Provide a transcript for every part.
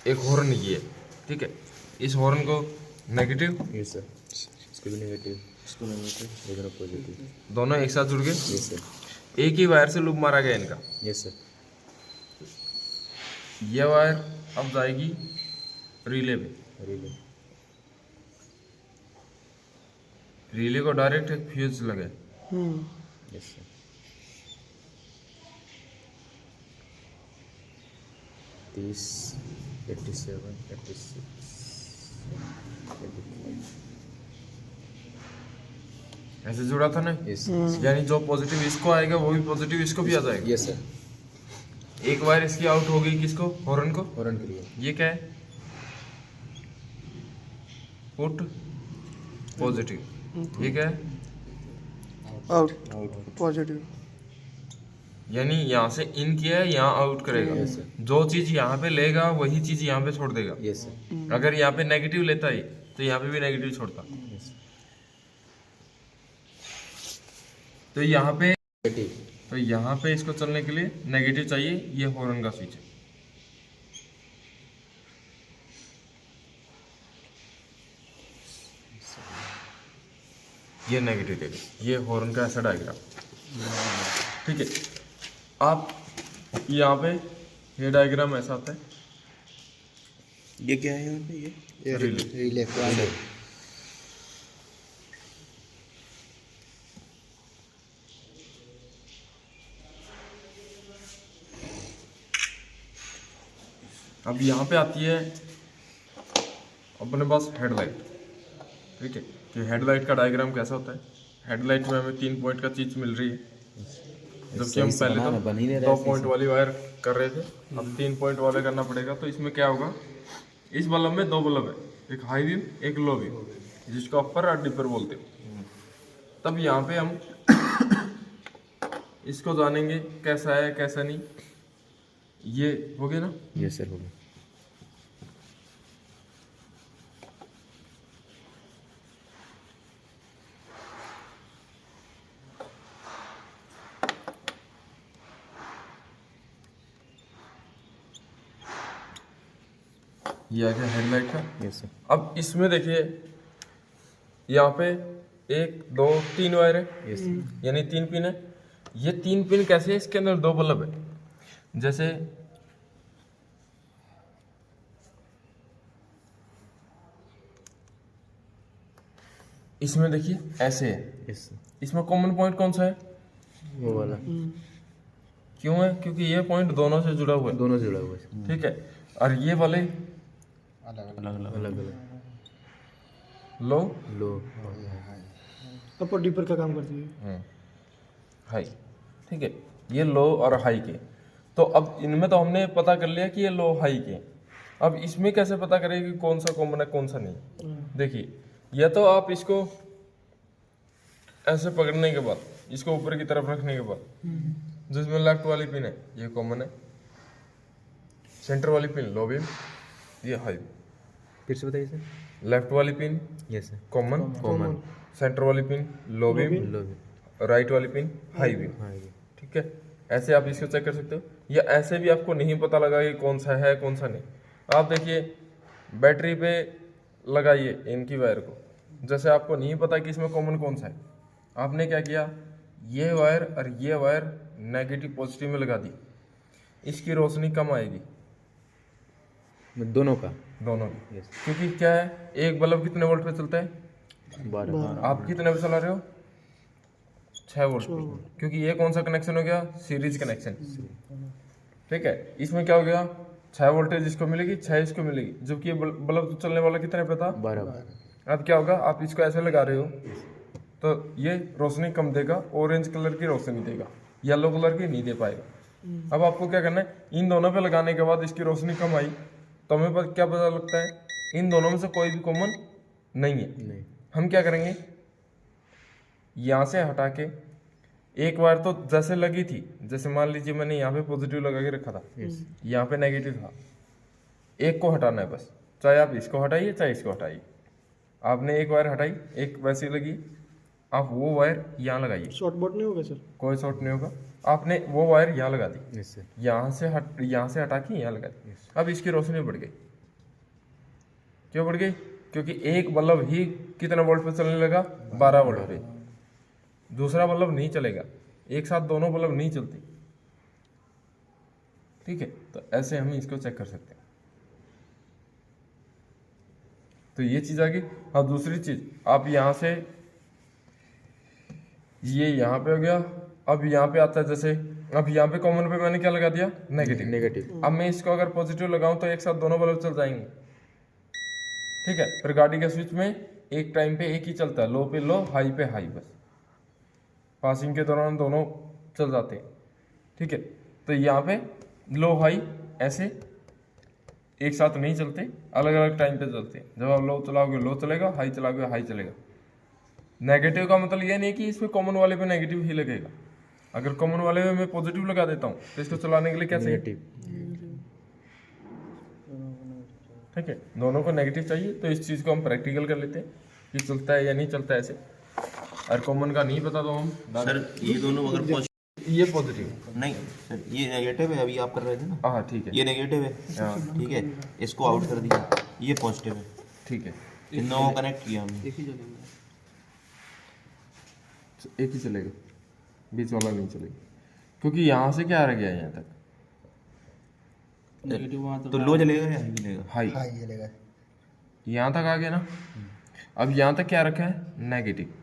एक हॉर्न ये है, ठीक है। इस हॉर्न को नेगेटिव, यस सर, इसको भी नेगेटिव, इसको नेगेटिव, इधर पॉजिटिव, दोनों एक साथ जुड़ गए। यस सर, एक ही वायर से लूप मारा गया इनका। यस सर, ये वायर अब जाएगी रिले पे, रिले, रिले को डायरेक्ट एक फ्यूज लगे, यस सर, 30, 87, 86, 85, ऐसे जुड़ा था ना। यस यानी जो पॉजिटिव इसको आएगा वो भी पॉजिटिव इसको भी आ जाएगा। यस सर, एक वायर इसकी आउट हो गई, किसको, हॉर्न को। हॉर्न के लिए, ये क्या है, पुट पॉजिटिव, ये क्या है, आउट पॉजिटिव। यानी यहाँ से इन किया है, यहाँ आउट करेगा। यस सर, जो चीज यहाँ पे लेगा वही चीज यहाँ पे छोड़ देगा। यस सर, अगर यहाँ पे नेगेटिव लेता है तो यहाँ पे भी नेगेटिव छोड़ता। यस, तो यहाँ पे नेगेटिव, तो यहाँ पे इसको चलने के लिए नेगेटिव चाहिए, ये हॉर्न का स्विच है। ये नेगेटिव देगा, ये हॉर्न का ऐसा डायग्राम, ठीक है। आप यहाँ पे ये डायग्राम ऐसा आता है, ये क्या है यहाँ पे, ये रिले। रिले, अब यहाँ पे आती है अपने पास हेडलाइट, ठीक है। कि हेडलाइट का डायग्राम कैसा होता है। हेडलाइट में हमें 3 पॉइंट का चीज मिल रही है, जबकि हम पहले तो 2 पॉइंट वाली वायर कर रहे थे, अब 3 पॉइंट वाले करना पड़ेगा। तो इसमें क्या होगा, इस बल्ब में 2 बल्ब है, एक हाई बीम एक लो बीम, जिसको अपर और डिपर बोलते हैं। तब यहाँ पे हम इसको जानेंगे कैसा है कैसा नहीं। ये हो गया ना। यस सर, हो गया, ये आ गया हेडलाइट का। यस सर, अब इसमें देखिए यहाँ पे 1 2 3 वायर है, यस, यानी 3 पिन है। ये 3 पिन कैसे है, इसके अंदर 2 बल्ब है। जैसे इसमें देखिए ऐसे है, यस सर, इसमें कॉमन पॉइंट कौन सा है, वो वाला, क्यों है, क्योंकि ये पॉइंट दोनों से जुड़ा हुआ है, दोनों से जुड़ा हुआ है, ठीक है। और ये वाले अलग अलग, अलग अलग, लो लो, अपर डिपर का काम करती है। हाई, ठीक है। ये लो और हाई के, तो अब इनमें तो हमने पता कर लिया कि ये लो हाई के। अब इसमें कैसे पता करें कि कौन सा कॉमन है कौन सा नहीं। देखिए या तो आप इसको ऐसे पकड़ने के बाद, इसको ऊपर की तरफ रखने के बाद, जिसमें लेफ्ट वाली पिन है ये कॉमन है, सेंटर वाली पिन लो बीम, ये हाई। फिर से बताइए सर, लेफ्ट वाली pin yes sir, common, common, centre वाली पिन लो बीम, लो, राइट वाली पिन हाई बीम, हाँ, ठीक है। ऐसे आप इसको चेक कर सकते हो। या ऐसे भी आपको नहीं पता लगा कि कौन सा है कौन सा नहीं। आप देखिए बैटरी पे लगाइए इनकी वायर को, जैसे आपको नहीं पता कि इसमें कॉमन कौन सा है, आपने क्या किया, ये वायर और ये वायर नेगेटिव पॉजिटिव में लगा दी, इसकी रोशनी कम आएगी दोनों का, दोनों की। यस, क्योंकि क्या है, एक बल्ब कितने वोल्ट पे चलता है, 12, आप कितने पे चला रहे हो, 6 वोल्ट पे। क्योंकि ये कौन सा कनेक्शन हो गया, सीरीज कनेक्शन, ठीक है। इसमें क्या हो गया, 6 वोल्टेज इसको मिलेगी 6 इसको मिलेगी, जबकि ये बल्ब तो चलने वाला कितने पे था, 12, अब क्या होगा, आप इसको ऐसे लगा रहे हो तो ये रोशनी कम देगा, ऑरेंज कलर की रोशनी देगा, येलो कलर की नहीं दे पाएगा। अब आपको क्या करना है, इन दोनों पे लगाने के बाद इसकी रोशनी कम आई तो हमें क्या पता लगता है, इन दोनों में से कोई भी कॉमन नहीं है। नहीं, हम क्या करेंगे, यहाँ से हटा के एक बार तो जैसे लगी थी, जैसे मान लीजिए मैंने यहाँ पे पॉजिटिव लगा के रखा था, यहाँ पे नेगेटिव था, एक को हटाना है बस, चाहे आप इसको हटाइए चाहे इसको हटाइए। आपने एक वायर हटाई, एक वैसी लगी, आप वो वायर यहाँ लगाइए, शॉर्ट बोर्ड नहीं होगा सर? कोई शॉर्ट नहीं होगा। आपने वो वायर यहाँ लगा दी, यस सर। यहाँ से हटा के यहाँ लगा दी। अब इसकी रोशनी बढ़ गई। क्यों बढ़ गई? क्योंकि एक बल्ब ही कितना वोल्ट पे चलने लगा? 12 वोल्ट पे। दूसरा बल्ब नहीं चलेगा, एक साथ दोनों बल्ब नहीं चलते। ठीक है, तो ऐसे हम इसको चेक कर सकते हैं। तो ये चीज़ आ गई। अब दूसरी चीज़, आप यहाँ से ये यहाँ पे हो गया, अब यहाँ पे आता है जैसे, अब यहाँ पे कॉमन पे मैंने क्या लगा दिया? नेगेटिव। नेगेटिव। अब मैं इसको अगर पॉजिटिव लगाऊं तो एक साथ दोनों बल्ब चल जाएंगे। ठीक है, फिर गाड़ी के स्विच में एक टाइम पे एक ही चलता है, लो पे लो, हाई पे हाई, बस पासिंग के दौरान दोनों चल जाते हैं। ठीक है, तो यहाँ पे लो हाई ऐसे एक साथ नहीं चलते, अलग अलग टाइम पे चलते हैं। जब आप लो चलाओगे लो चलेगा, हाई चलाओगे हाई चलेगा। नेगेटिव का मतलब ये नहीं कि इसमें कॉमन वाले पे नेगेटिव ही लगेगा। अगर कॉमन वाले में मैं पॉजिटिव लगा देता हूँ तो इसको चलाने के लिए क्या चाहिए? नेगेटिव। ठीक है, दोनों को नेगेटिव चाहिए। तो इस चीज़ को हम प्रैक्टिकल कर लेते हैं कि चलता है या नहीं चलता है ऐसे। और कॉमन का नहीं पता तो हम सर ये दोनों अगर ये पॉजिटिव नहीं सर, ये नेगेटिव है, अभी आप कर रहे थे ना, हाँ ठीक है, ये नेगेटिव है, ठीक है, इसको आउट कर दिया, ये पॉजिटिव है, ठीक है, इन दोनों को कनेक्ट किया हमने। एक ही चलेगा, बीच वाला नहीं चलेगा, क्योंकि यहाँ से क्या रह गया यहाँ तक? तो लो चलेगा या हाई चलेगा? हाई यहाँ तक आ गया ना। अब यहाँ तक क्या रखा है? नेगेटिव।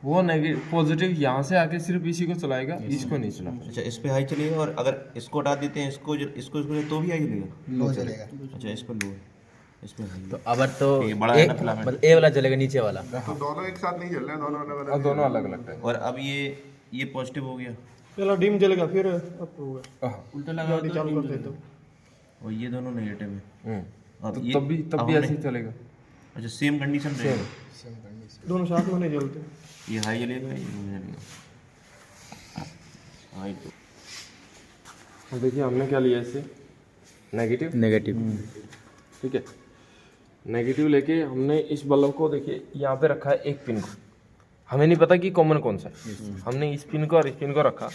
वो नेगेटिव पॉजिटिव यहाँ से आके सिर्फ इसी को चलाएगा, इसको नहीं चलाएगा। अच्छा, इस पे हाई चलेगा, और अगर इसको हटा देते हैं, इसको तो भी हाई चलेगा? लो चलेगा। अच्छा, इस पर लो है, इस पे हाई तो अब तो ये बड़ा है ना फिलामेंट। मतलब ए वाला चलेगा, नीचे वाला। तो दोनों एक साथ नहीं चल रहे हैं, दोनों अलग और दोनों अलग अलग टाइम। और अब ये पॉजिटिव हो गया, पहला डिम जलेगा फिर अप होगा। उल्टा गाड़ी चालू कर देते हो। और ये दोनों नेगेटिव है। अब तो ये तब भी अब ऐसे हमने- ही चलेगा। अच्छा, सेम कंडीशन रहेगा, दोनों साथ में नहीं जलते। ये हाई चलेगा, ये लो चलेगा, हाई तो तो देखिए हमने क्या लिया इससे? नेगेटिव। नेगेटिव। ठीक है, नेगेटिव लेके हमने इस बल्ब को देखिए यहाँ पे रखा है एक पिन को। हमें नहीं पता कि कॉमन कौन सा है, हमने इस पिन को और इस पिन को रखा।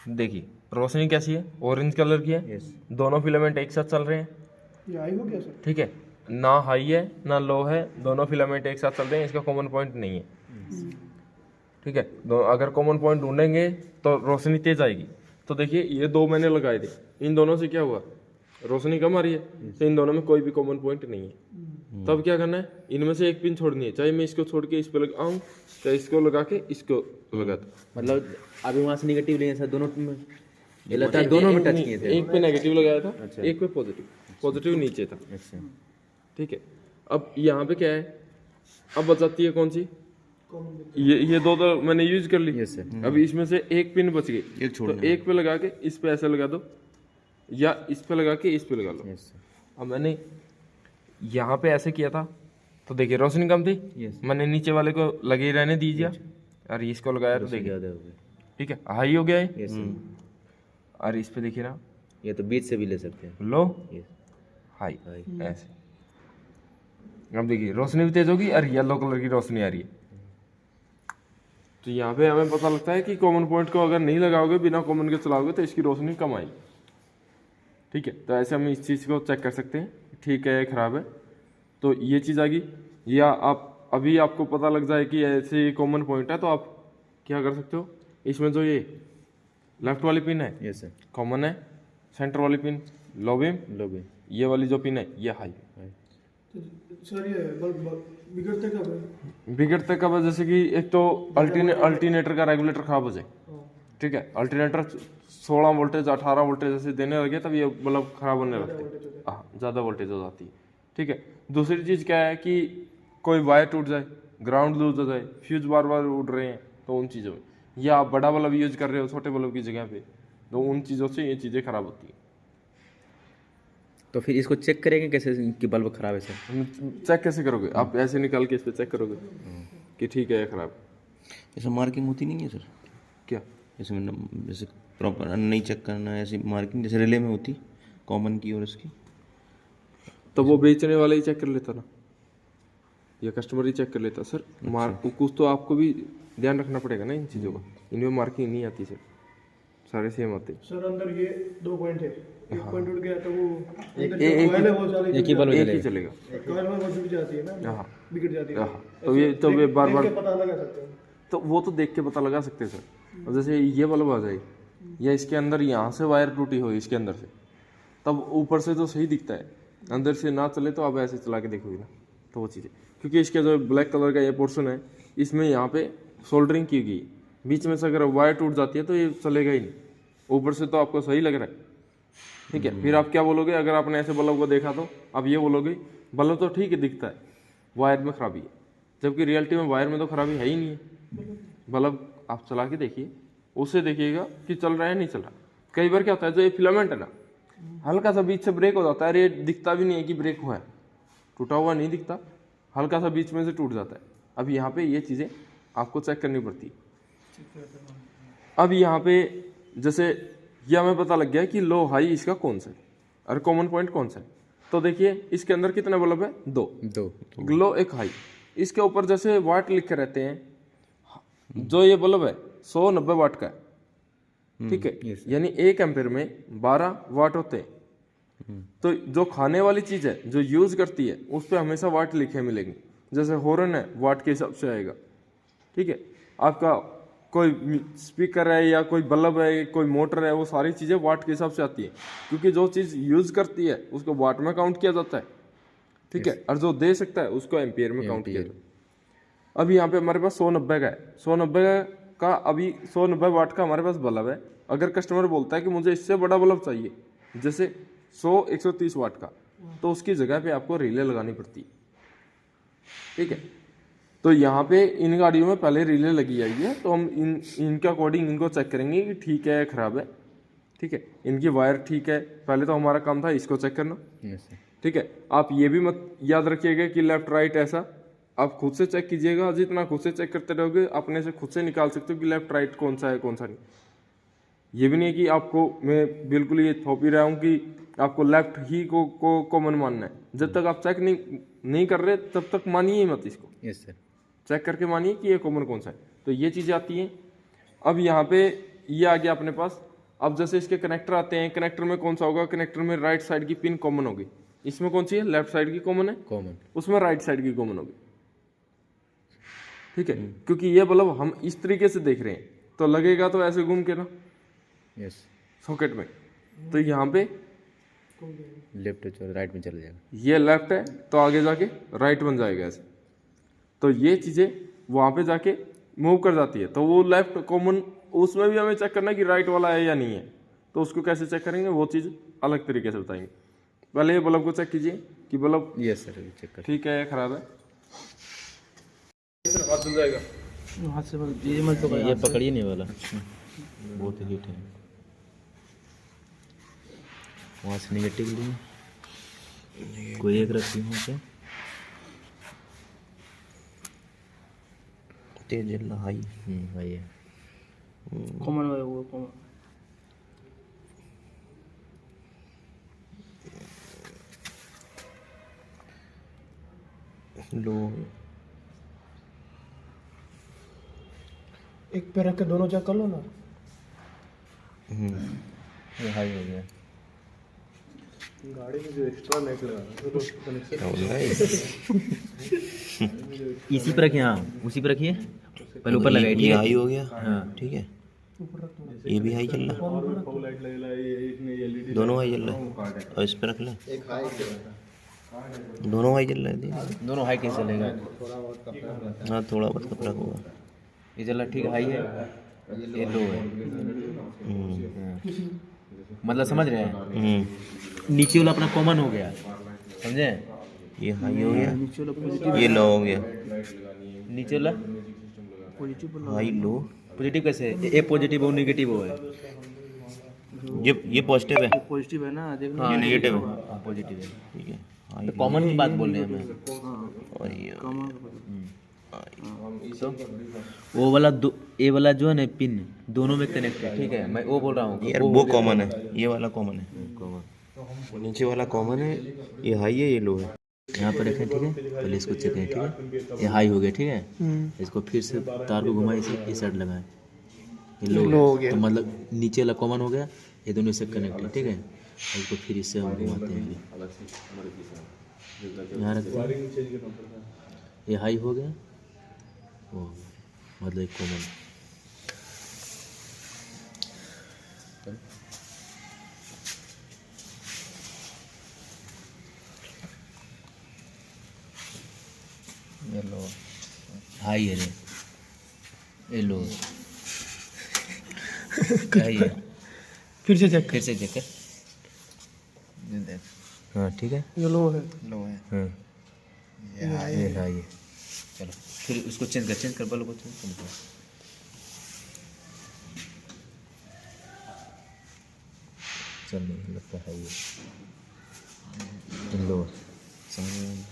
देखिए रोशनी कैसी है? ऑरेंज कलर की है। दोनों फिलामेंट एक साथ चल रहे हैं। ये आई हो गया सर? ठीक है, ना हाई है ना लो है, दोनों फिलामेंट एक साथ चल रहे हैं। इसका कॉमन पॉइंट नहीं है। ठीक है, अगर कॉमन पॉइंट ढूंढेंगे तो रोशनी तेज आएगी। तो देखिए ये दो मैंने लगाए थे, इन दोनों से क्या हुआ? रोशनी कम आ रही है। तो इन दोनों में कोई भी कॉमन पॉइंट नहीं है। तब क्या करना है? इनमें से एक पिन छोड़नी है, चाहे मैं इसको छोड़ के इस पे लगाऊं, चाहे इसको लगा के इसको लगा दूं। मतलब अभी वहाँ से नेगेटिव लिए सर, दोनों में ये लगता है दोनों में टच किए थे। एक पे नेगेटिव लगाया था, एक पे पॉजिटिव। पॉजिटिव नीचे था। अच्छा। ठीक है, अब यहाँ पे क्या है? अब बचाती है कौन सी? ये दो तो मैंने यूज कर ली। Yes sir. अब इसमें से एक पिन बच गई, एक छोड़ तो एक पे लगा के इस पे ऐसे लगा दो, या इस पे लगा के इस पे लगा लो। Yes sir. अब मैंने यहाँ पे ऐसे किया था तो देखिए रोशनी कम थी। Yes. मैंने नीचे वाले को लगे ही रहने दीजिए और इसको लगाया तो देखिए, ज़्यादा हो गया। ठीक है, हाई हो गया है। Yes sir. और इस पे देखिए ना, ये तो बीच से भी ले सकते हैं। लो यस। High high. ऐसे। अब देखिए रोशनी भी तेज होगी और येलो कलर की रोशनी आ रही है। तो यहाँ पे हमें पता लगता है कि कॉमन पॉइंट को अगर नहीं लगाओगे, बिना कॉमन के चलाओगे तो इसकी रोशनी कम आएगी। ठीक है, तो ऐसे हम इस चीज़ को चेक कर सकते हैं, ठीक है खराब है। तो ये चीज़ आ गई। या आप अभी आपको पता लग जाए कि ऐसे कॉमन पॉइंट है तो आप क्या कर सकते हो? इसमें जो ये लेफ्ट वाली पिन है यस सर। कॉमन है, सेंटर वाली पिन लो बीम, लो भी। ये वाली जो पिन है ये हाई। सर ये बल्ब बिगड़ते कब है? बिगड़ते कब है? जैसे कि एक तो अल्टरनेटर का रेगुलेटर खराब हो जाए। ठीक है, अल्टरनेटर 16 वोल्टेज 18 वोल्टेज जैसे देने लगे तब ये बल्ब खराब होने लगते हैं। हाँ, ज़्यादा वोल्टेज हो जाती है। ठीक है, दूसरी चीज़ क्या है कि कोई वायर टूट जाए, ग्राउंड लूज हो जाए, फ्यूज बार बार उड़ रहे हैं, तो उन चीज़ों में, या आप बड़ा बल्ब यूज कर रहे हो छोटे बल्ब की जगह पे, तो उन चीज़ों से ये चीज़ें खराब होती हैं। तो फिर इसको चेक करेंगे कैसे कि बल्ब खराब है सर? चेक कैसे करोगे? आप ऐसे निकाल के इस पे चेक करोगे कि ठीक है या खराब। ऐसा मार्किंग होती नहीं है सर? क्या? जैसे मतलब जैसे प्रॉपर नहीं चेक करना है, ऐसी मार्किंग जैसे रिले में होती कॉमन की और इसकी? तो वो बेचने वाला ही चेक कर लेता ना। या कस्टमर ही चेक कर लेता सर। कुछ तो आपको भी ध्यान रखना पड़ेगा ना इन चीज़ों का, इनमें मार्किंग नहीं आती सर, सारे सेम आते। सर अंदर ये 2 पॉइंट है, एक पॉइंट उड़ गया तो वो अंदर एक- जो coil है वो सारी एक ही बल्ब एक ही चलेगा। coil में वो जुड़ जाती है ना, हाँ बिगड़ जाती है। हाँ, तो ये बार देख बार के पता लगा सकते हैं। तो वो तो देख के पता लगा सकते हैं सर। अब जैसे ये बल्ब आ जाए या इसके अंदर यहाँ से वायर टूटी हो इसके अंदर से, तब ऊपर से तो सही दिखता है, अंदर से ना चले तो आप ऐसे चला के देखोगे ना तो वो चीज़ें, क्योंकि इसके जो ब्लैक कलर का ये पोर्शन है इसमें यहाँ पे सोल्डरिंग की गई, बीच में से अगर वायर टूट जाती है तो ये चलेगा ही नहीं। ऊपर से तो आपको सही लग रहा है, ठीक है, फिर आप क्या बोलोगे अगर आपने ऐसे बल्ब को देखा तो आप ये बोलोगे बल्ब तो ठीक है दिखता है, वायर में खराबी है, जबकि रियलिटी में वायर में तो खराबी है ही नहीं है। बल्ब आप चला के देखिए, उससे देखिएगा कि चल रहा है नहीं चल रहा। कई बार क्या होता है जो ये फिलामेंट है ना, हल्का सा बीच से ब्रेक हो जाता है, अरे दिखता भी नहीं है कि ब्रेक हुआ है, टूटा हुआ नहीं दिखता, हल्का सा बीच में से टूट जाता है। अब यहाँ पे ये चीज़ें आपको चेक करनी पड़ती है। अब यहाँ पे जैसे ये हमें पता लग गया कि लो हाई इसका कौन सा है और कॉमन पॉइंट कौन सा है। तो देखिए इसके अंदर कितने बल्ब है, 2 लो एक हाई। इसके ऊपर जैसे वाट लिखे रहते हैं, जो ये बल्ब है 190 वाट का है, ठीक है, यानी 1 एम्पेयर में 12 वाट होते हैं। तो जो खाने वाली चीज़ है जो यूज़ करती है उस पर हमेशा वाट लिखे मिलेंगे। जैसे हॉर्न है वाट के हिसाब से आएगा, ठीक है, आपका कोई स्पीकर है या कोई बल्ब है कोई मोटर है, वो सारी चीज़ें वाट के हिसाब से आती है, क्योंकि जो चीज़ यूज़ करती है उसको वाट में काउंट किया जाता है, ठीक है, और जो दे सकता है उसको एम्पियर में काउंट किया जाता है। अभी यहाँ पे हमारे पास 190 का है, 190 का अभी 190 वाट का हमारे पास बल्ब है। अगर कस्टमर बोलता है कि मुझे इससे बड़ा बल्ब चाहिए, जैसे 130 वाट का, तो उसकी जगह पे आपको रिले लगानी पड़ती है, ठीक है। तो यहाँ पे इन गाड़ियों में पहले रिले लगी आई है, तो हम इनके अकॉर्डिंग इनको चेक करेंगे कि ठीक है खराब है, ठीक है, इनकी वायर ठीक है। पहले तो हमारा काम था इसको चेक करना, ठीक है। आप ये भी मत याद रखिएगा कि लेफ्ट राइट ऐसा, आप खुद से चेक कीजिएगा। जितना खुद से चेक करते रहोगे अपने से खुद से निकाल सकते हो कि लेफ्ट राइट कौन सा है कौन सा नहीं। ये भी नहीं है कि आपको मैं बिल्कुल ये थोप ही रहा हूँ कि आपको लेफ्ट ही को कॉमन मानना है। जब तक आप चेक नहीं कर रहे तब तक मानिए ही मत इसको। यस सर, चेक करके मानिए कि ये कॉमन कौन सा है। तो ये चीज़ें आती हैं। अब यहाँ पे ये आ गया अपने पास। अब जैसे इसके कनेक्टर आते हैं, कनेक्टर में कौन सा होगा, कनेक्टर में राइट साइड की पिन कॉमन होगी। इसमें कौन सी है, लेफ्ट साइड की कॉमन है, कॉमन, उसमें राइट साइड की कॉमन होगी, ठीक है। क्योंकि ये बल्ब हम इस तरीके से देख रहे हैं तो लगेगा तो ऐसे घूम के ना यस, सॉकेट में, तो यहाँ पे लेफ्ट और राइट में चला जाएगा। ये लेफ्ट है तो आगे जाके राइट बन जाएगा ऐसे। तो ये चीज़ें वहाँ पे जाके मूव कर जाती है। तो वो लेफ्ट कॉमन, उसमें भी हमें चेक करना है कि राइट वाला है या नहीं है। तो उसको कैसे चेक करेंगे वो चीज़ अलग तरीके से बताएंगे। पहले ये बल्ब को चेक कीजिए कि बल्ब यस सर, चेक कर। ठीक है खराब है, हाथ धुल जाएगा। हाथ से ये मत पकड़ो, ये पकड़िए नहीं वाला, बहुत हीट है। वहाँ से निगेटिव लिए कोई एक रखी हूँ से तेज जल हाई। भाई है कॉमन है वो कॉमन। लो एक पे रख के दोनों चेक कर लो ना। ये हाई हो गया। गाड़ी में जो एक्स्ट्रा लाइट लगा इसी पर रखिए, हाँ उसी पर रखिए, पहले ऊपर लगाइए। ये हाई हो गया, हाँ ठीक है। ये भी हाई चल रहा, दोनों हाई चल रहा है। और इस पे रख ले, दोनों हाई चल रहे हैं। दोनों हाई कैसे चलेगा? हाँ थोड़ा बहुत का फर्क होगा। ये चल रहा ठीक हाई है, ये लो है। मतलब समझ रहे हैं, नीचे वाला अपना कॉमन हो गया, समझे? ये हाई हो गया, ये लो हो गया। नीचे वाला हाई लो, पॉजिटिव कैसे है? ए पॉजिटिव हो नेगेटिव हो है? ये पॉजिटिव है, पॉजिटिव है ना, देखना। हाँ ये नेगेटिव है, हाँ पॉजिटिव है, ठीक है। हाई तो कॉमन की बात बोल रहे हैं हमें। और ये तो वो वाला ए वाला जो है ना पिन दोनों में कनेक्ट है, ठीक है। मैं वो बोल रहा हूँ यार वो कॉमन है, ये वाला कॉमन है, नीचे वाला कॉमन है, ये हाई है ये लो है। यहाँ पर रखें, ठीक है। पहले इसको चेक करें, ठीक है। ये हाई हो गया, ठीक है। इसको फिर से तार को घुमाए, इसे इस साइड लगाएं, ये लो हो गया। तो मतलब नीचे वाला कॉमन हो गया, ये दोनों इससे कनेक्ट है, ठीक है। और इसको फिर इससे हम घुमाते हैं, यहाँ रखते हैं। ये हाई हो गया, वो मतलब एक कॉमन। ये लो हाई है रे, ये लो क्या है ये? फिर से चेक। फिर से चेक कर, ये देख। हाँ ठीक है, ये लो है। हाँ ये हाई है। चलो फिर उसको चेंज कर बल्ब को चेंज कर। चल नहीं लगता है ये लो, समझ में आई?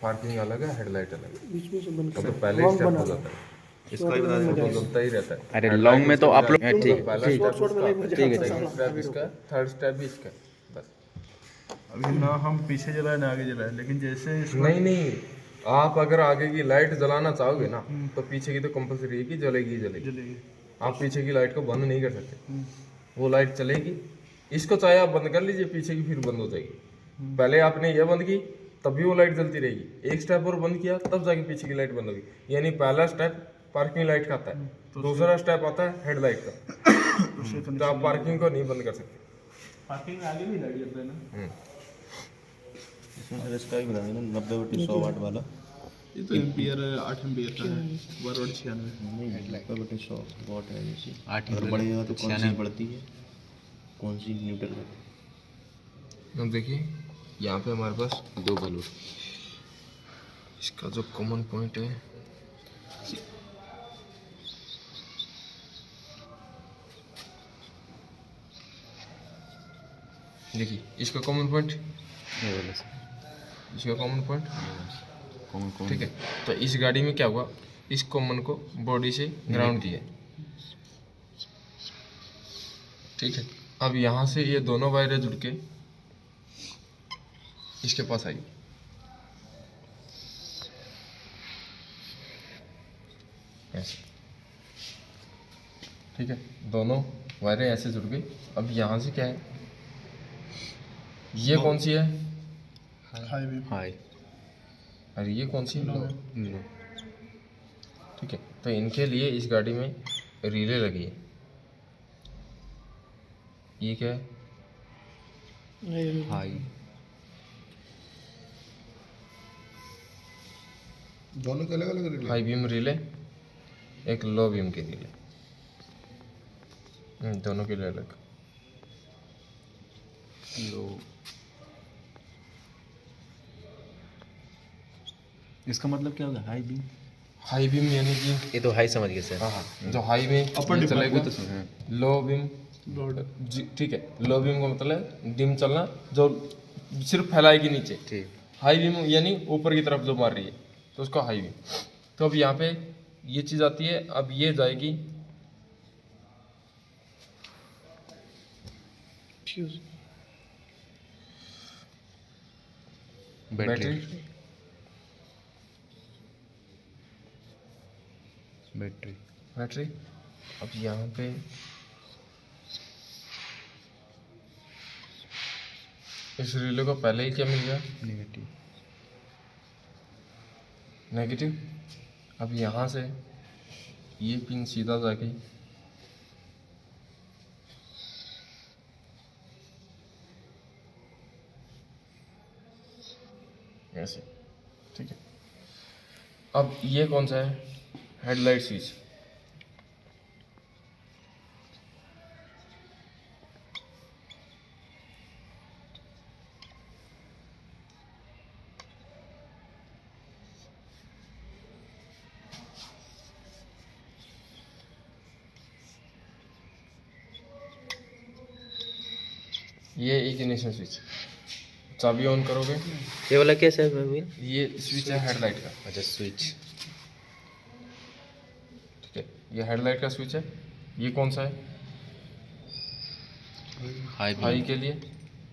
पार्किंग अलग है, हेडलाइट अलग है। बीच में से बंद तो कर। पहले लॉन्ग स्टेप बना हो लो। जाता है, इसका ही बता तो जलता ही रहता है। अरे लॉन्ग में तो आप लोग ठीक है, पहला शॉर्ट में नहीं बजा स्टेप सकता सेकंड साला। स्टेप इसका, थर्ड स्टेप भी इसका, बस। अभी ना हम पीछे जलाए ना आगे जलाए, लेकिन जैसे इसको नहीं, आप अगर आगे की लाइट जलाना चाहोगे ना तो पीछे की तो कंपलसरी है कि जलेगी ही जलेगी। जलेगी। आप पीछे की लाइट को बंद नहीं कर सकते, वो लाइट चलेगी। इसको चाहे आप बंद कर लीजिए, पीछे की फिर बंद हो जाएगी। पहले आपने ये बंद की तब भी वो लाइट जलती रहेगी, एक स्टेप और बंद किया तब जाके पीछे की लाइट बंद होगी। यानी पहला स्टेप पार्किंग लाइट का आता है, दूसरा स्टेप आता है हेडलाइट का। तो आप पार्किंग को नहीं बंद कर सकते। पार्किंग में आगे भी लाइट जलता है ना। इसमें सर इसका ही बता देना 90/100 वाट वाला। ये तो एम्पियर 8 एम्पियर का है, 12/96। नहीं 90/100 वाट है जैसे 8 अगर बढ़ेगा तो कौन सी बढ़ती है, कौन सी न्यूट्रल रहती है। अब देखिए यहाँ पे हमारे पास 2 बल्ब, इसका जो कॉमन पॉइंट है देखिए, इसका कॉमन पॉइंट, इसका कॉमन पॉइंट, कौन ठीक है। तो इस गाड़ी में क्या हुआ, इस कॉमन को बॉडी से ग्राउंड किया, ठीक है। अब यहाँ से ये दोनों वायरें जुड़ के इसके पास आई, ऐसे, ठीक है। दोनों वायरें ऐसे जुड़ गई। अब यहाँ से क्या है, ये कौन सी है, हाई, और ये कौन सी लो, ठीक है। तो इनके लिए इस गाड़ी में रिले लगी है। ये क्या है, हाई, दोनों के अलग अलग रिले। हाई बीम रिले, एक लो बीम के रिले, दोनों के लिए अलग। लो, इसका मतलब क्या होगा हाई बीम? हाई बीम यानी कि ये तो हाई समझ गए सर। हाँ, जो हाई में ये चलेगा, लो बीम, ठीक है। लो बीम का मतलब डिम चलना, जो सिर्फ फैलाएगी नीचे। ठीक, हाई बीम यानी ऊपर की तरफ जो मार रही है, तो उसका हाई बीम। तो अब यहाँ पे ये चीज़ आती है, अब ये जाएगी बैटरी, बैटरी। अब यहाँ पे इस रिले को पहले ही क्या मिल गया, नेगेटिव। अब यहाँ से ये पिन सीधा जाके ऐसे, ठीक है। अब ये कौन सा है, हेडलाइट स्विच। ये इग्निशन स्विच, चाबी ऑन करोगे, ये वाला कैसा है भैया? ये स्विच है हेडलाइट का, अच्छा स्विच, ठीक है। ये हेडलाइट का स्विच है। ये कौन सा है, हाई के लिए,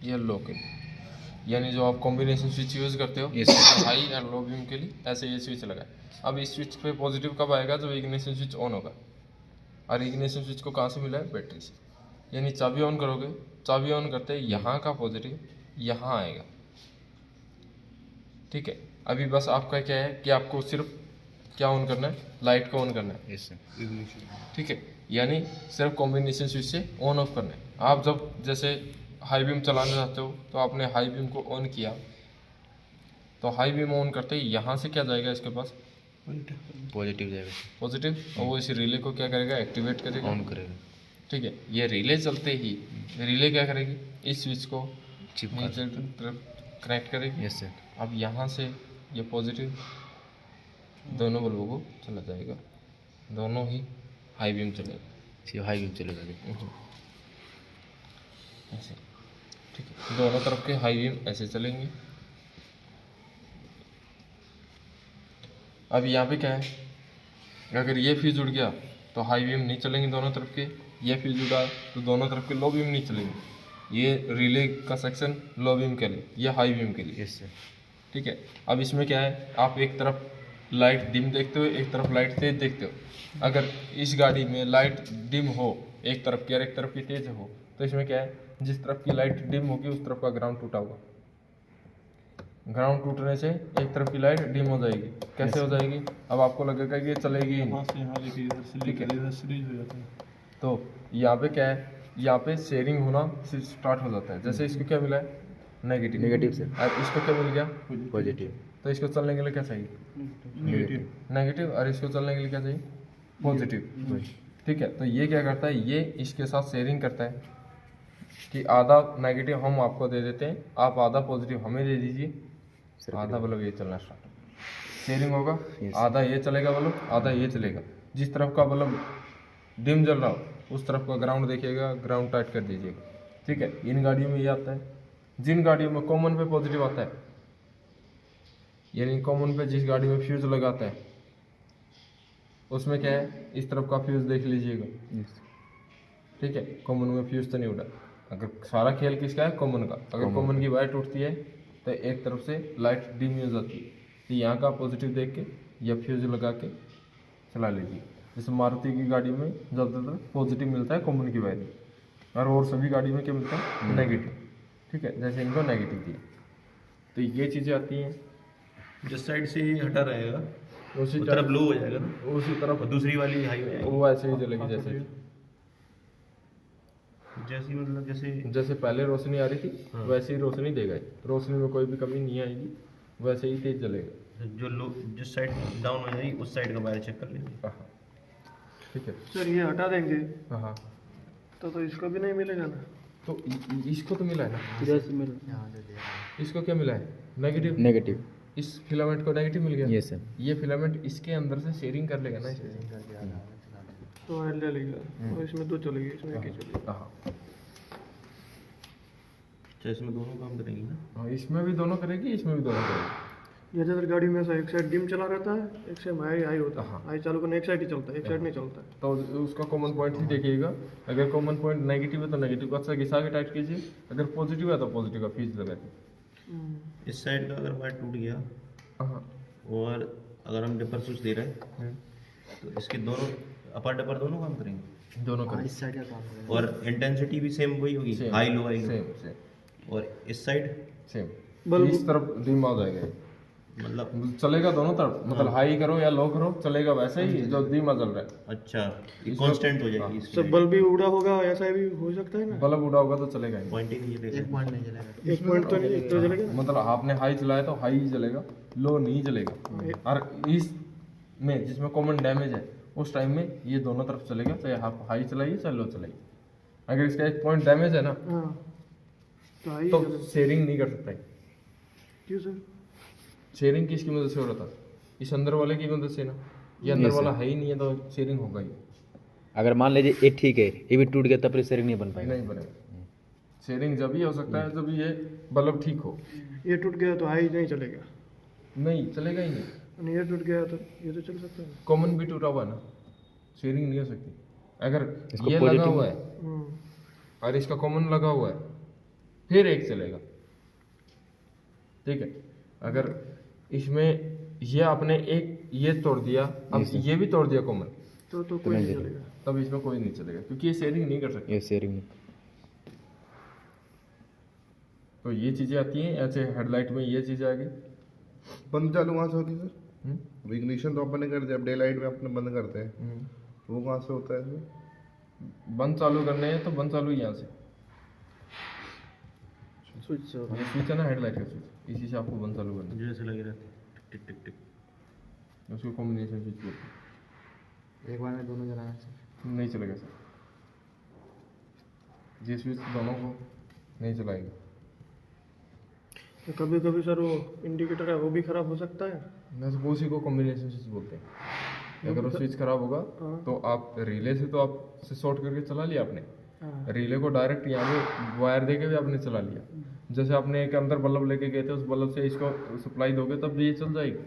ये लो के लिए। यानी जो आप कॉम्बिनेशन स्विच यूज़ करते हो हाई एंड लो बीम के लिए, ऐसे ये स्विच लगा है। अब इस स्विच पे पॉजिटिव कब आएगा? जब इग्निशन स्विच ऑन होगा। और इग्निशन स्विच को कहाँ से मिला है? बैटरी से। यानी चाबी ऑन करोगे, चाबी ऑन करते ही यहाँ का पॉजिटिव यहाँ आएगा। ठीक है, अभी बस आपका क्या है कि आपको सिर्फ क्या ऑन करना है? लाइट को ऑन करना है। ठीक है, यानी सिर्फ कॉम्बिनेशन स्विच से ऑन ऑफ करना है। आप जब जैसे हाई बीम चलाना चाहते हो तो आपने हाई बीम को ऑन किया, तो हाई बीम ऑन करते ही यहाँ से क्या जाएगा इसके पास? पॉजिटिव जाएगा, पॉजिटिव। और वो इस रिले को क्या करेगा? एक्टिवेट करेगा, ऑन करेगा। ठीक है, ये रिले चलते ही रिले क्या करेगी? इस स्विच को चिपका नीचे तरफ कनेक्ट करेगी। Yes sir. अब यहाँ से ये पॉजिटिव दोनों बल्बों को चला जाएगा, दोनों ही हाई बीम चलेगा। हाई बीम चलेगा ऐसे। ठीक है, दोनों तरफ के हाई बीम ऐसे चलेंगे। अब यहाँ पे क्या है? अगर ये फ्यूज उड़ गया तो हाई बीम नहीं चलेंगे दोनों तरफ के। ये फ्यूज उड़ा तो दोनों तरफ के लो बीम नहीं चलेंगे। ये रिले का सेक्शन लो बीम के लिए, ये हाई बीम के लिए। Yes sir. ठीक है, अब इसमें क्या है? आप एक तरफ लाइट डिम देखते हो, एक तरफ लाइट तेज देखते हो। अगर इस गाड़ी में लाइट डिम हो एक तरफ की और एक तरफ की तेज हो, तो इसमें क्या है? जिस तरफ की लाइट डिम होगी उस तरफ का ग्राउंड टूटा होगा। ग्राउंड टूटने से एक तरफ की लाइट डिम हो जाएगी। कैसे हो जाएगी? अब आपको लगेगा कि ये चलेगी ही नहीं। वहाँ से यहाँ लेके इधर से लेके इधर सीरीज हो जाता है। तो यहाँ पे क्या है? यहाँ पे शेयरिंग होना स्टार्ट हो जाता है। जैसे इसको क्या मिला है? नेगेटिव। नेगेटिव से और इसको क्या मिल गया? पॉजिटिव। तो इसको चलने के लिए क्या चाहिए? नेगेटिव। और इसको चलने के लिए क्या चाहिए? पॉजिटिव। ठीक है, तो ये क्या करता है? ये इसके साथ शेयरिंग करता है कि आधा नेगेटिव हम आपको दे देते हैं, आप आधा पॉजिटिव हमें दे दीजिए। आधा बल्ब ये चलना स्टार्ट शेयरिंग होगा। आधा ये चलेगा बल्ब, आधा ये चलेगा। जिस तरफ का बल्ब डिम जल रहा हो उस तरफ का ग्राउंड देखिएगा, ग्राउंड टाइट कर दीजिएगा। ठीक है, इन गाड़ियों में ये आता है। जिन गाड़ियों में कॉमन पे पॉजिटिव आता है, यानी कॉमन पे जिस गाड़ी में फ्यूज लगाता है उसमें क्या है? इस तरफ का फ्यूज देख लीजिएगा। ठीक है, कॉमन में फ्यूज तो नहीं उड़ा। अगर सारा खेल किसका है? कॉमन का। अगर कॉमन की वायर टूटती है तो एक तरफ से लाइट डिम हो जाती है, तो यहाँ का पॉजिटिव देख के या फ्यूज लगा के चला लीजिए। जैसे मारुति की गाड़ी में ज़्यादातर पॉजिटिव मिलता है कॉमन की वायर में, और सभी गाड़ी में क्या मिलता है? नेगेटिव। ठीक है, जैसे इनको नेगेटिव दिया, तो ये चीज़ें आती हैं। जिस साइड से ये हटा रहेगा उसी वो तरफ लो हो जाएगा ना, उसी तरफ और दूसरी वाली हाई हो जाएगी। वो ऐसे ही चलेगी जैसी मतलब जैसे पहले रोशनी आ रही थी वैसे ही रोशनी देगा। रोशनी में कोई भी कमी नहीं आएगी, वैसे ही तेज चलेगा। जो लो जिस साइड डाउन हो जाएगी उस साइड का वायर चेक कर लेंगे। हाँ, ठीक है। सर ये हटा देंगे हाँ, तो इसको भी नहीं मिलेगा ना? तो इसको तो मिला है ना? इधर से मिल इसको क्या मिला है? नेगेटिव। नेगेटिव। इस फिलामेंट को नेगेटिव मिल गया। Yes sir. ये फिलामेंट इसके अंदर से शेयरिंग कर लेगा ना, तो वायर ले लेगा और इसमें दो चलेगी, इसमें एक ही चलेगी। हाँ, अच्छा इसमें दोनों काम करेंगे ना? हाँ, इसमें भी दोनों करेगी, इसमें भी दोनों करेगी। ज़्यादातर गाड़ी में ऐसा एक साइड डिम चला रहता है, एक साइड हाई होता है। हाँ। हाई चालू करने एक साइड ही चलता है, एक साइड नहीं चलता है। तो उसका कॉमन पॉइंट ही देखिएगा। अगर कॉमन पॉइंट नेगेटिव है तो नेगेटिव को अच्छा घिसा के टाइट कीजिए, अगर पॉजिटिव है तो पॉजिटिव का फ्यूज लगा दीजिए। इस साइड का अगर वायर टूट गया हाँ, और अगर हम डिपर स्विच दे रहे हैं तो इसके दोनों अपर डिपर दोनों काम करेंगे, दोनों करेंगे। और इंटेंसिटी भी सेम वही होगी, Same. High low high low. Same और इस साइड सेम इस तरफ डिम आ जाएगा, मतलब चलेगा दोनों तरफ। मतलब हाई करो या लो करो चलेगा वैसे ही जो धीमा चल रहा है। अच्छा ये कांस्टेंट हो जाएगी इसकी सब बल्ब भी उड़ा होगा, ऐसा भी हो सकता है ना? बल्ब उड़ा होगा तो चलेगा ही नहीं। पॉइंट ही नहीं चलेगा। एक पॉइंट तो नहीं तो चलेगा। मतलब आपने हाई चलाया तो हाई ही चलेगा, लो नहीं चलेगा। और इस में जिसमें कॉमन डैमेज है उस टाइम में ये दोनों तरफ चलेगा, चाहे आप हाई चलाइए चाहे लो चलाइए। अगर इसका एक पॉइंट डैमेज है ना हाँ तो हाई तो शेयरिंग नहीं कर सकता है। क्यों सर? शेयरिंग किसकी मदद से हो रहा था? इस अंदर वाले की मदद से ना। ये अंदर वाला है ही नहीं है तो शेयरिंग होगा ही अगर मान लीजिए ये ठीक है, ये भी टूट गया तब फिर शेयरिंग नहीं बन पाएगा। नहीं बनेगा। शेयरिंग जब ही हो सकता है जब ये बल्ब ठीक हो। ये टूट गया तो हाई नहीं चलेगा, नहीं चलेगा ही नहीं। और ये टूट गया तो ये तो चल सकता है। कॉमन भी टूटा हुआ है ना, शेयरिंग नहीं हो सकती। अगर इसको ये लगा positive हुआ है और इसका कॉमन लगा हुआ है, फिर एक चलेगा। ठीक है, अगर इसमें ये आपने एक ये तोड़ दिया, अब ये भी तोड़ दिया कॉमन, तो कोई नहीं चलेगा। तब इसमें कोई नहीं चलेगा, क्योंकि ये शेयरिंग नहीं कर सकते। ये शेयरिंग तो ये चीज़ें आती हैं ऐसे, हेडलाइट में ये चीज़ें आ गई। बंद चालू कहाँ से होती है सर? इग्निशन तो अपन ने कर दिया, अब डे लाइट में अपने बंद करते हैं, वो कहाँ से होता है इसमें? बंद चालू करने हैं तो बंद चालू यहाँ से, स्विच से होगा। ये स्विच है ना हेडलाइट का स्विच, इसी से आपको बंद चालू करना जो ऐसे लगे रहते टिक टिक टिक। है, उसको कॉम्बिनेशन स्विच बोलते हैं। एक बार में दोनों जलाना चाहिए। नहीं चलेगा सर, ये स्विच दोनों को नहीं चलाएगा। तो कभी कभी सर वो इंडिकेटर है वो भी खराब हो सकता है। बस वो उसी को कॉम्बिनेशन स्विच बोलते हैं। अगर वो स्विच खराब होगा तो आप रिले से तो आप से शॉर्ट करके चला लिया आपने, रिले को डायरेक्ट यहाँ पे वायर देके भी आपने चला लिया। जैसे आपने एक अंदर बल्ब लेके गए थे, उस बल्ब से इसको सप्लाई दोगे तब ये चल जाएगी।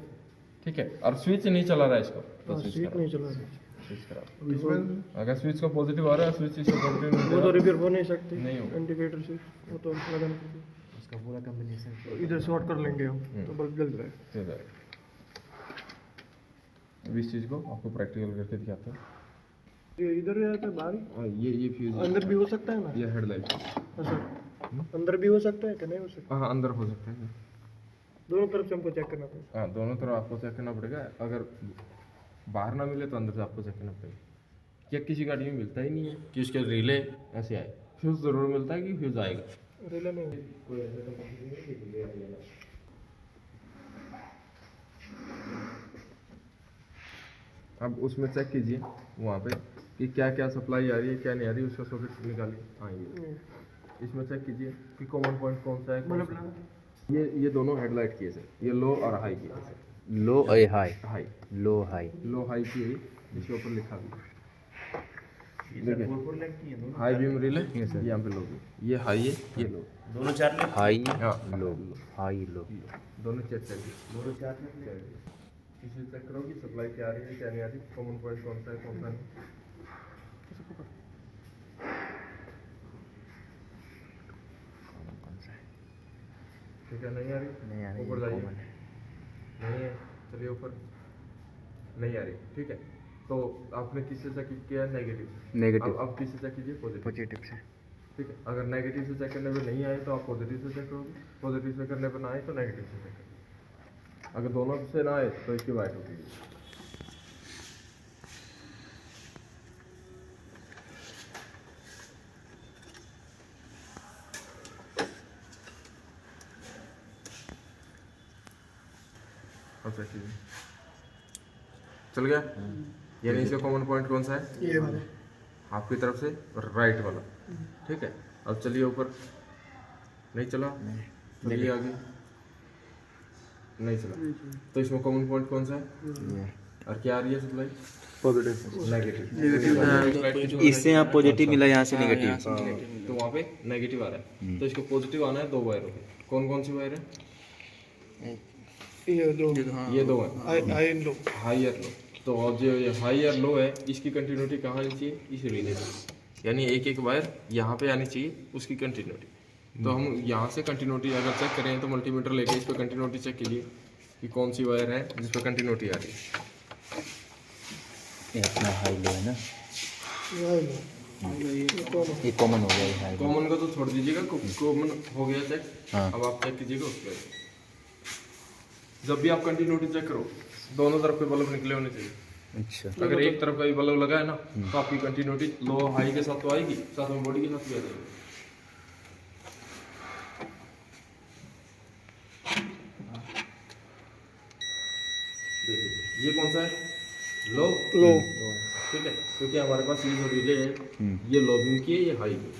ठीक है, और स्विच नहीं चला रहा है इसको, तो स्विच स्विच नहीं चला रहा। स्विच खराब। अगर स्विच का पॉजिटिव आ रहा है, स्विच इसका पॉजिटिव नहीं वो तो रिपेयर हो नहीं सकती, नहीं होगा। इंडिकेटर से वो तो लगाना पड़ेगा। उसका पूरा कॉम्बिनेशन तो इधर शॉर्ट कर लेंगे हम, तो बल्ब जल रहा है। चल जाएगा। अब इस चीज़ को आपको प्रैक्टिकल करके दिखाते हैं। ये इधर रहता है बाहर ही? हाँ, ये फ्यूज अंदर भी हो सकता है ना? ये हेडलाइट। हाँ सर, अंदर भी हो सकता है कि नहीं हो सकता? हाँ, अंदर हो सकता है। दोनों तरफ से हमको चेक करना पड़ेगा। हाँ, दोनों तरफ आपको चेक करना पड़ेगा। अगर बाहर ना मिले तो अंदर से आपको चेक करना पड़ेगा। क्या किसी गाड़ी में मिलता ही नहीं है कि उसके रिले ऐसे आए, फ्यूज ज़रूर मिलता है कि फ्यूज आएगा। रिले में अब उसमें चेक कीजिए वहाँ पे कि क्या क्या सप्लाई आ रही है, क्या नहीं आ रही है, उसका सॉकेट निकालिए। हाँ, ये इसमें चेक कीजिए कि कॉमन पॉइंट कौन सा है, कौन सा है। ये दोनों हेडलाइट की है सर, ये लो और हाई की है सर। लो और हाई, हाई लो हाई, लो हाई की है, इसके ऊपर लिखा भी ये सर 4 लाख की है दोनों। हाई बीम रिले, यहाँ पे लो भी, ये हाई है, ये लो, दोनों 4 लाख। हाई हाँ लो, हाई लो। दोनों चेक करिए। दोनों 4 लाख। इसे चेक करो कि सप्लाई क्या आ रही है, क्या नहीं आ रही, कॉमन पॉइंट कौन सा है, कौन सा नहीं। ठीक है, नहीं आ रही, नहीं आ रही, ऊपर जाइए। कॉमन है। नहीं है, चलिए ऊपर, नहीं आ रही। ठीक है, तो आपने किससे चेक किया? नेगेटिव। नेगेटिव। अब किससे चेक कीजिए? पॉजिटिव। पॉजिटिव से। ठीक है, अगर नेगेटिव से चेक करने पे नहीं आए तो आप पॉजिटिव से चेक करोगे, पॉजिटिव से करने पे ना आए तो नेगेटिव से चेक करोगे। अगर दोनों से ना आए तो इसकी वाइट होगी। अब चेक कीजिए, चल गया। यानी इसका कॉमन पॉइंट कौन सा है? ये वाला आपकी तरफ से राइट वाला। ठीक है, अब चलिए ऊपर। नहीं चला, चलिए आगे। नहीं चला, तो इसमें कॉमन पॉइंट कौन सा है? और क्या आ रही है सप्लाई? Positive, negative. इससे यहाँ पॉजिटिव मिला, यहाँ से नेगेटिव। तो वहाँ पे नेगेटिव आ रहा है, तो इसको पॉजिटिव आना है। 2 वायर हो गए। कौन कौन सी वायर है? ये दो, ये 2 है, हाई लो। हाई और लो। तो अब जो ये हाई और लो है, इसकी कंटिन्यूटी कहाँ आनी चाहिए? इस रिले में, यानी एक एक वायर यहाँ पे आनी चाहिए, उसकी कंटिन्यूटी। तो हम यहाँ से कंटिन्यूटी अगर चेक करें तो मल्टीमीटर लेके इस पर कंटिन्यूटी चेक कीजिए कि कौन सी वायर है जिस पर कंटिन्यूटी आ रही है। ये अपना हाई लो है ना, ये हाई लो। ये कॉमन हो गया, ये हाई लो। कॉमन का तो छोड़ दीजिएगा, कॉमन हो गया चेक। हाँ। अब आप चेक कीजिएगा उस पर। जब भी आप कंटिन्यूटी चेक करो, दोनों तरफ के बल्ब निकले होने चाहिए। अच्छा। अगर एक तरफ का भी बल्ब लगा है ना, तो आपकी कंटिन्यूटी लो हाई के साथ तो आएगी, साथ में बॉडी के साथ भी आ जाएगी। देखिए, ये कौन सा है? लो। लो। ठीक है, क्योंकि हमारे पास ये जो रिले है, ये लो बीम की है, ये हाई की।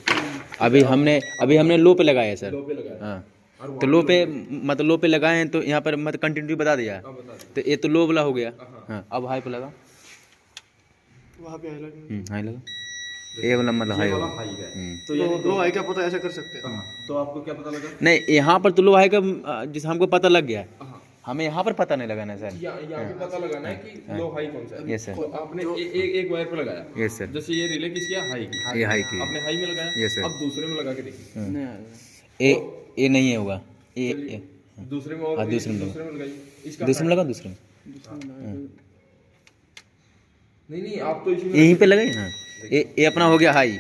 अभी हमने लो पे लगाया है सर। लो पे लगाया। हाँ, और तो लो पे मतलब लो पे लगाए हैं तो यहाँ पर मतलब कंटिन्यूटी बता दिया, हाँ, बता दें। तो ये तो लो वाला हो गया। हाँ, अब हाई पे लगा। वहाँ पे हाई लगे। हाई लगा, ये वाला मतलब हाई ये हो वाला गया। हाई का है। तो तो यानी लो हाई का पता ऐसे कर सकते हैं। हाँ, तो आपको क्या पता लगा? नहीं, यहाँ पर तो लो हाई का जैसे हमको पता लग गया है, हाँ, हमें यहाँ पर पता नहीं लगाना सर। यहाँ पे पता लगाना है कि लो हाई कौन सा है। Yes sir. तो आपने एक वायर पे लगाया। Yes sir. जैसे ये रिले किसकी है, हाई की। ये हाई की। आपने हाई में लगाया। Yes sir. अब दूसरे में लगा के देखिए। ए नहीं है होगा ए दूसरे में और दूसरे में लगाइए। इसका दूसरे में लगा दूसरे में नहीं आप तो इसी में यहीं पे लगाइए। हाँ ये अपना हो गया हाई,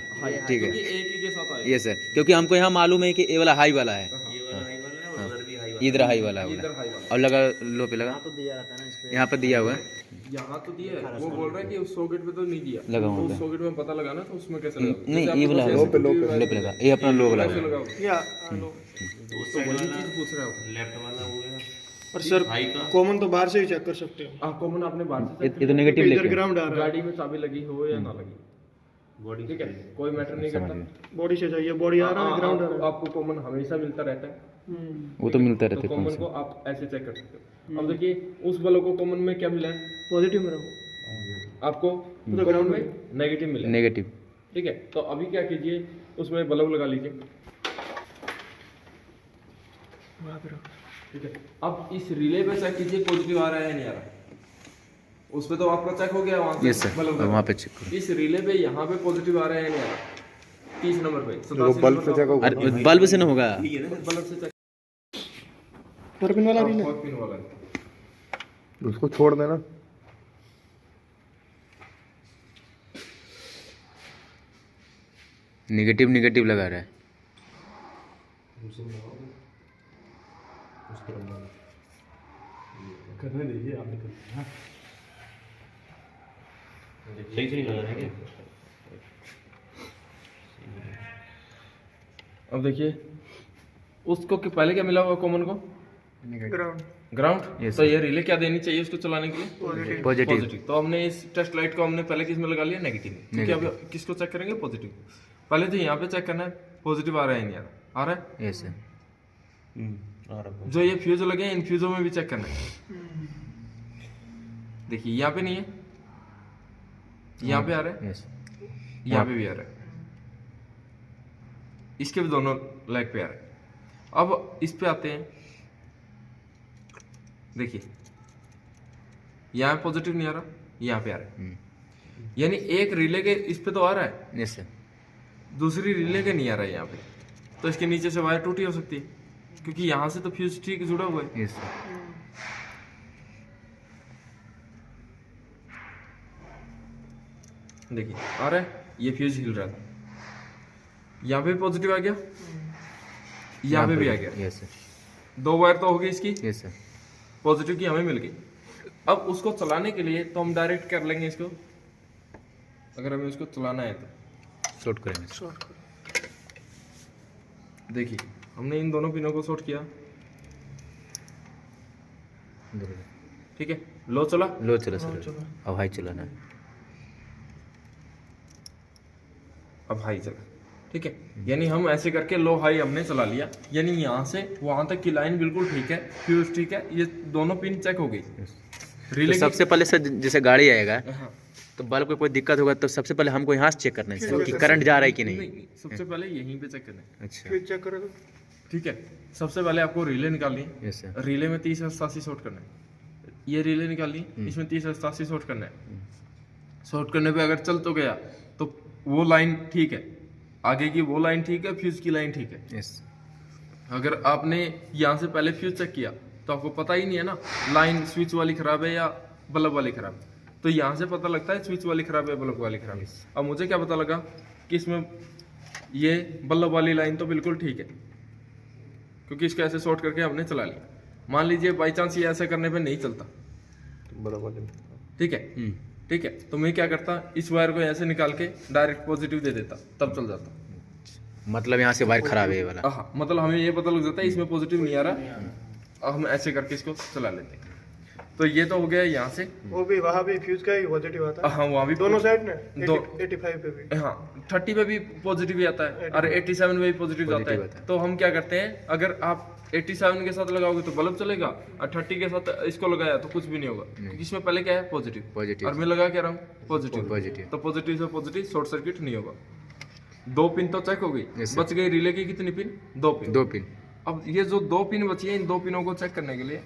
ठीक है। क्योंकि एक ही के साथ आएगा। ये सर, क्योंकि हमको यहाँ मालूम है कि ये वाला हाई वाला है, ये वाला हाई वाला है और उधर भी हाई इधर हाई वाला है इधर हाई वाला। और लगा लो पे लगा, यहाँ पर दिया हुआ है, यहाँ तो दिया है। वो बोल रहा है कि उस सॉकेट पे तो नहीं दिया। लगा हुआ उस सॉकेट में पता लगाना तो उसमें कैसे लगा? नहीं ये वाला लो पे लगा, ये अपना लो वाला है। या लो। तो वही चीज पूछ रहा हूँ। लेफ्ट वाला हो गया और सर हाई का। कॉमन तो बाहर से ही चेक कर सकते हो। कॉमन आपने बाहर से ये तो नेगेटिव इधर लेके ग्राउंड आ रहा है, गाड़ी में चाबी लगी हो या ना लगी, बॉडी ठीक है, कोई मैटर नहीं करता। बॉडी से चाहिए, बॉडी आ रहा है, ग्राउंड आ रहा आपको कॉमन हमेशा मिलता रहता है। है। वो तो मिलता तो रहता है कॉमन को आप ऐसे चेक कर सकते हो। अब देखिए उस बल्ब को कॉमन में क्या मिला है, पॉजिटिव में रहो। आपको ग्राउंड में नेगेटिव मिला है। नेगेटिव। ठीक है, तो अभी क्या कीजिए, उसमें बल्ब लगा लीजिए। वहाँ पे रखो। ठीक है, अब इस रिले पे चेक कीजिए पॉजिटिव आ रहा है या नहीं आ रहा है। उस पे तो आपका चेक हो गया वहां से। यस सर, बल्ब वहाँ पे चेक करो। इस रिले पे यहाँ पे पॉजिटिव आ रहा है या नहीं आ रहा। 30 नंबर पे 87 बल्ब से चेक होगा। अरे बल्ब से ना होगा, बल्ब से चेक। 4 पिन वाला रिले। 4 पिन वाला उसको छोड़ देना। नेगेटिव नेगेटिव लगा रहा है। करने दीजिए, आप भी करते हैं। सही से नहीं लगा रहे क्या? अब देखिए उसको कि पहले क्या मिला हुआ कॉमन को, ग्राउंड। ग्राउंड। Yes, तो ये रिले क्या देनी चाहिए उसको चलाने के लिए, पॉजिटिव। पॉजिटिव। तो हमने इस टेस्ट लाइट को हमने पहले किस में लगा लिया, नेगेटिव में, क्योंकि अब किसको चेक करेंगे, पॉजिटिव। पहले तो यहाँ पे चेक करना है पॉजिटिव आ रहा है या नहीं आ रहा है। Yes sir. आ रहा जो ये फ्यूज लगे हैं इन फ्यूजों में भी चेक करना है। देखिए यहाँ पे नहीं है, यहाँ पे आ रहा है, यस यहाँ पे भी आ रहा है, इसके भी दोनों लेग पे आ रहा है। अब इस पे आते हैं, देखिए यहाँ पॉजिटिव नहीं आ रहा, यहाँ पे आ रहा है। यानी एक रिले के इस पे तो आ रहा है, यस सर। दूसरी रिले के नहीं आ रहा है यहाँ पे। तो इसके नीचे से वायर टूटी हो सकती है, क्योंकि यहाँ से तो फ्यूज ठीक जुड़ा हुआ है। Yes sir. देखिए आ रहा है, ये फ्यूज हिल रहा था, यहाँ पे पॉजिटिव आ गया, यहाँ पे भी आ गया। Yes sir. 2 वायर तो हो गई इसकी, यस सर। पॉजिटिव की हमें मिल गई। अब उसको चलाने के लिए तो हम डायरेक्ट कर लेंगे इसको, अगर हमें उसको चलाना है तो। शॉर्ट करेंगे। देखिए हमने इन दोनों पिनों को शॉर्ट किया, ठीक है, लो चला, लो चला सर, अब हाई चलाना है। अब हाई चला, ठीक है। यानी हम ऐसे करके लो हाई हमने चला लिया, यानी यहाँ से वहां तक की लाइन बिल्कुल ठीक है, फ्यूज ठीक है, ये दोनों पिन चेक हो गई। रिले तो सबसे पहले सर जैसे गाड़ी आएगा हाँ, तो बल्ब को कोई दिक्कत होगा तो सबसे पहले हमको यहाँ से चेक करना है सर कि करंट जा रहा है कि नहीं। नहीं, सबसे पहले यहीं पे चेक करना है, अच्छा फिर चेक करोगे। ठीक है। सबसे पहले आपको रिले निकालनी है, यस सर। रिले में 30-87 शॉर्ट करना है। ये रिले निकाली, इसमें 30-87 शॉर्ट करना है। शॉर्ट करने पे अगर चल तो गया तो वो लाइन ठीक है, आगे की वो लाइन ठीक है, फ्यूज की लाइन ठीक है। यस। अगर आपने यहाँ से पहले फ्यूज चेक किया तो आपको पता ही नहीं है ना लाइन स्विच वाली खराब है या बल्ब वाली खराब है, तो यहाँ से पता लगता है स्विच वाली खराब है, बल्ब वाली खराब है। अब मुझे क्या पता लगा कि इसमें ये बल्ब वाली लाइन तो बिल्कुल ठीक है, क्योंकि इसको ऐसे शॉर्ट करके हमने चला लिया। मान लीजिए बाई चांस ये ऐसा करने पे नहीं चलता, ठीक है, ठीक है, तो मैं क्या करता, इस वायर को ऐसे निकाल के डायरेक्ट पॉजिटिव दे देता, तब चल जाता। मतलब यहाँ से वायर खराब है ये वाला। हाँ, मतलब हमें ये पता लग जाता है इसमें पॉजिटिव नहीं आ रहा, अब हम ऐसे करके इसको चला लेते हैं। तो ये तो हो गया यहाँ से। वो भी वहाँ भी फ्यूज का ही पॉजिटिव आता है। हाँ, वहाँ भी दोनों साइड में दो 85 पे भी। हाँ, 30 पे भी पॉजिटिव ही आता है और 87 में भी पॉजिटिव आता है। तो हम क्या करते हैं, अगर आप 87 के साथ लगाओगे तो बल्ब चलेगा, और 30 के साथ इसको लगाया तो कुछ भी नहीं होगा, क्योंकि इसमें पहले क्या है, पॉजिटिव। पॉजिटिव। और मैं लगा क्या रहा हूँ, पॉजिटिव। पॉजिटिव। तो पॉजिटिव से पॉजिटिव शॉर्ट सर्किट नहीं होगा। 2 पिन तो चेक हो गई, बच गई रिले की कितनी पिन, 2 पिन। 2 पिन। अब ये जो 2 पिन बची है, इन 2 पिनों को चेक करने के लिए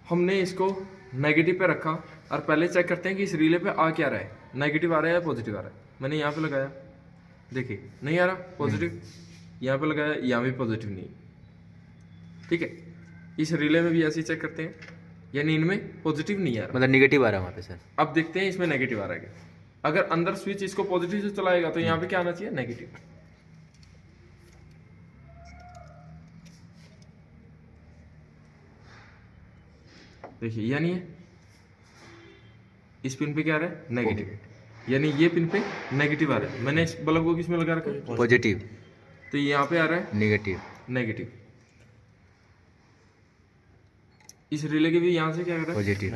हमने इसको नेगेटिव पे रखा और पहले चेक करते हैं कि इस रिले पे आ क्या रहा है, नेगेटिव आ रहा है या पॉजिटिव आ रहा है। मैंने यहाँ पे लगाया, देखिए नहीं आ रहा पॉजिटिव, यहाँ पे लगाया, यहाँ भी पॉजिटिव नहीं। ठीक है, इस रिले में भी ऐसे ही चेक करते हैं, यानी इनमें पॉजिटिव नहीं आ रहा, मतलब निगेटिव आ रहा है वहाँ पे सर। अब देखते हैं इसमें नेगेटिव आ रहा है क्या। अगर अंदर स्विच इसको पॉजिटिव से चलाएगा तो यहाँ पे क्या आना चाहिए, नेगेटिव। देखिए यानी इस पिन पे क्या आ रहा है, नेगेटिव, यानी ये पिन पे नेगेटिव आ रहा है। मैंने इस बल्ब को किसमें लगा रखा है, पॉजिटिव, तो यहाँ पे आ रहा है निगेटिव, नेगेटिव। इस रिले के भी यहाँ से क्या कर रहा है, पॉजिटिव,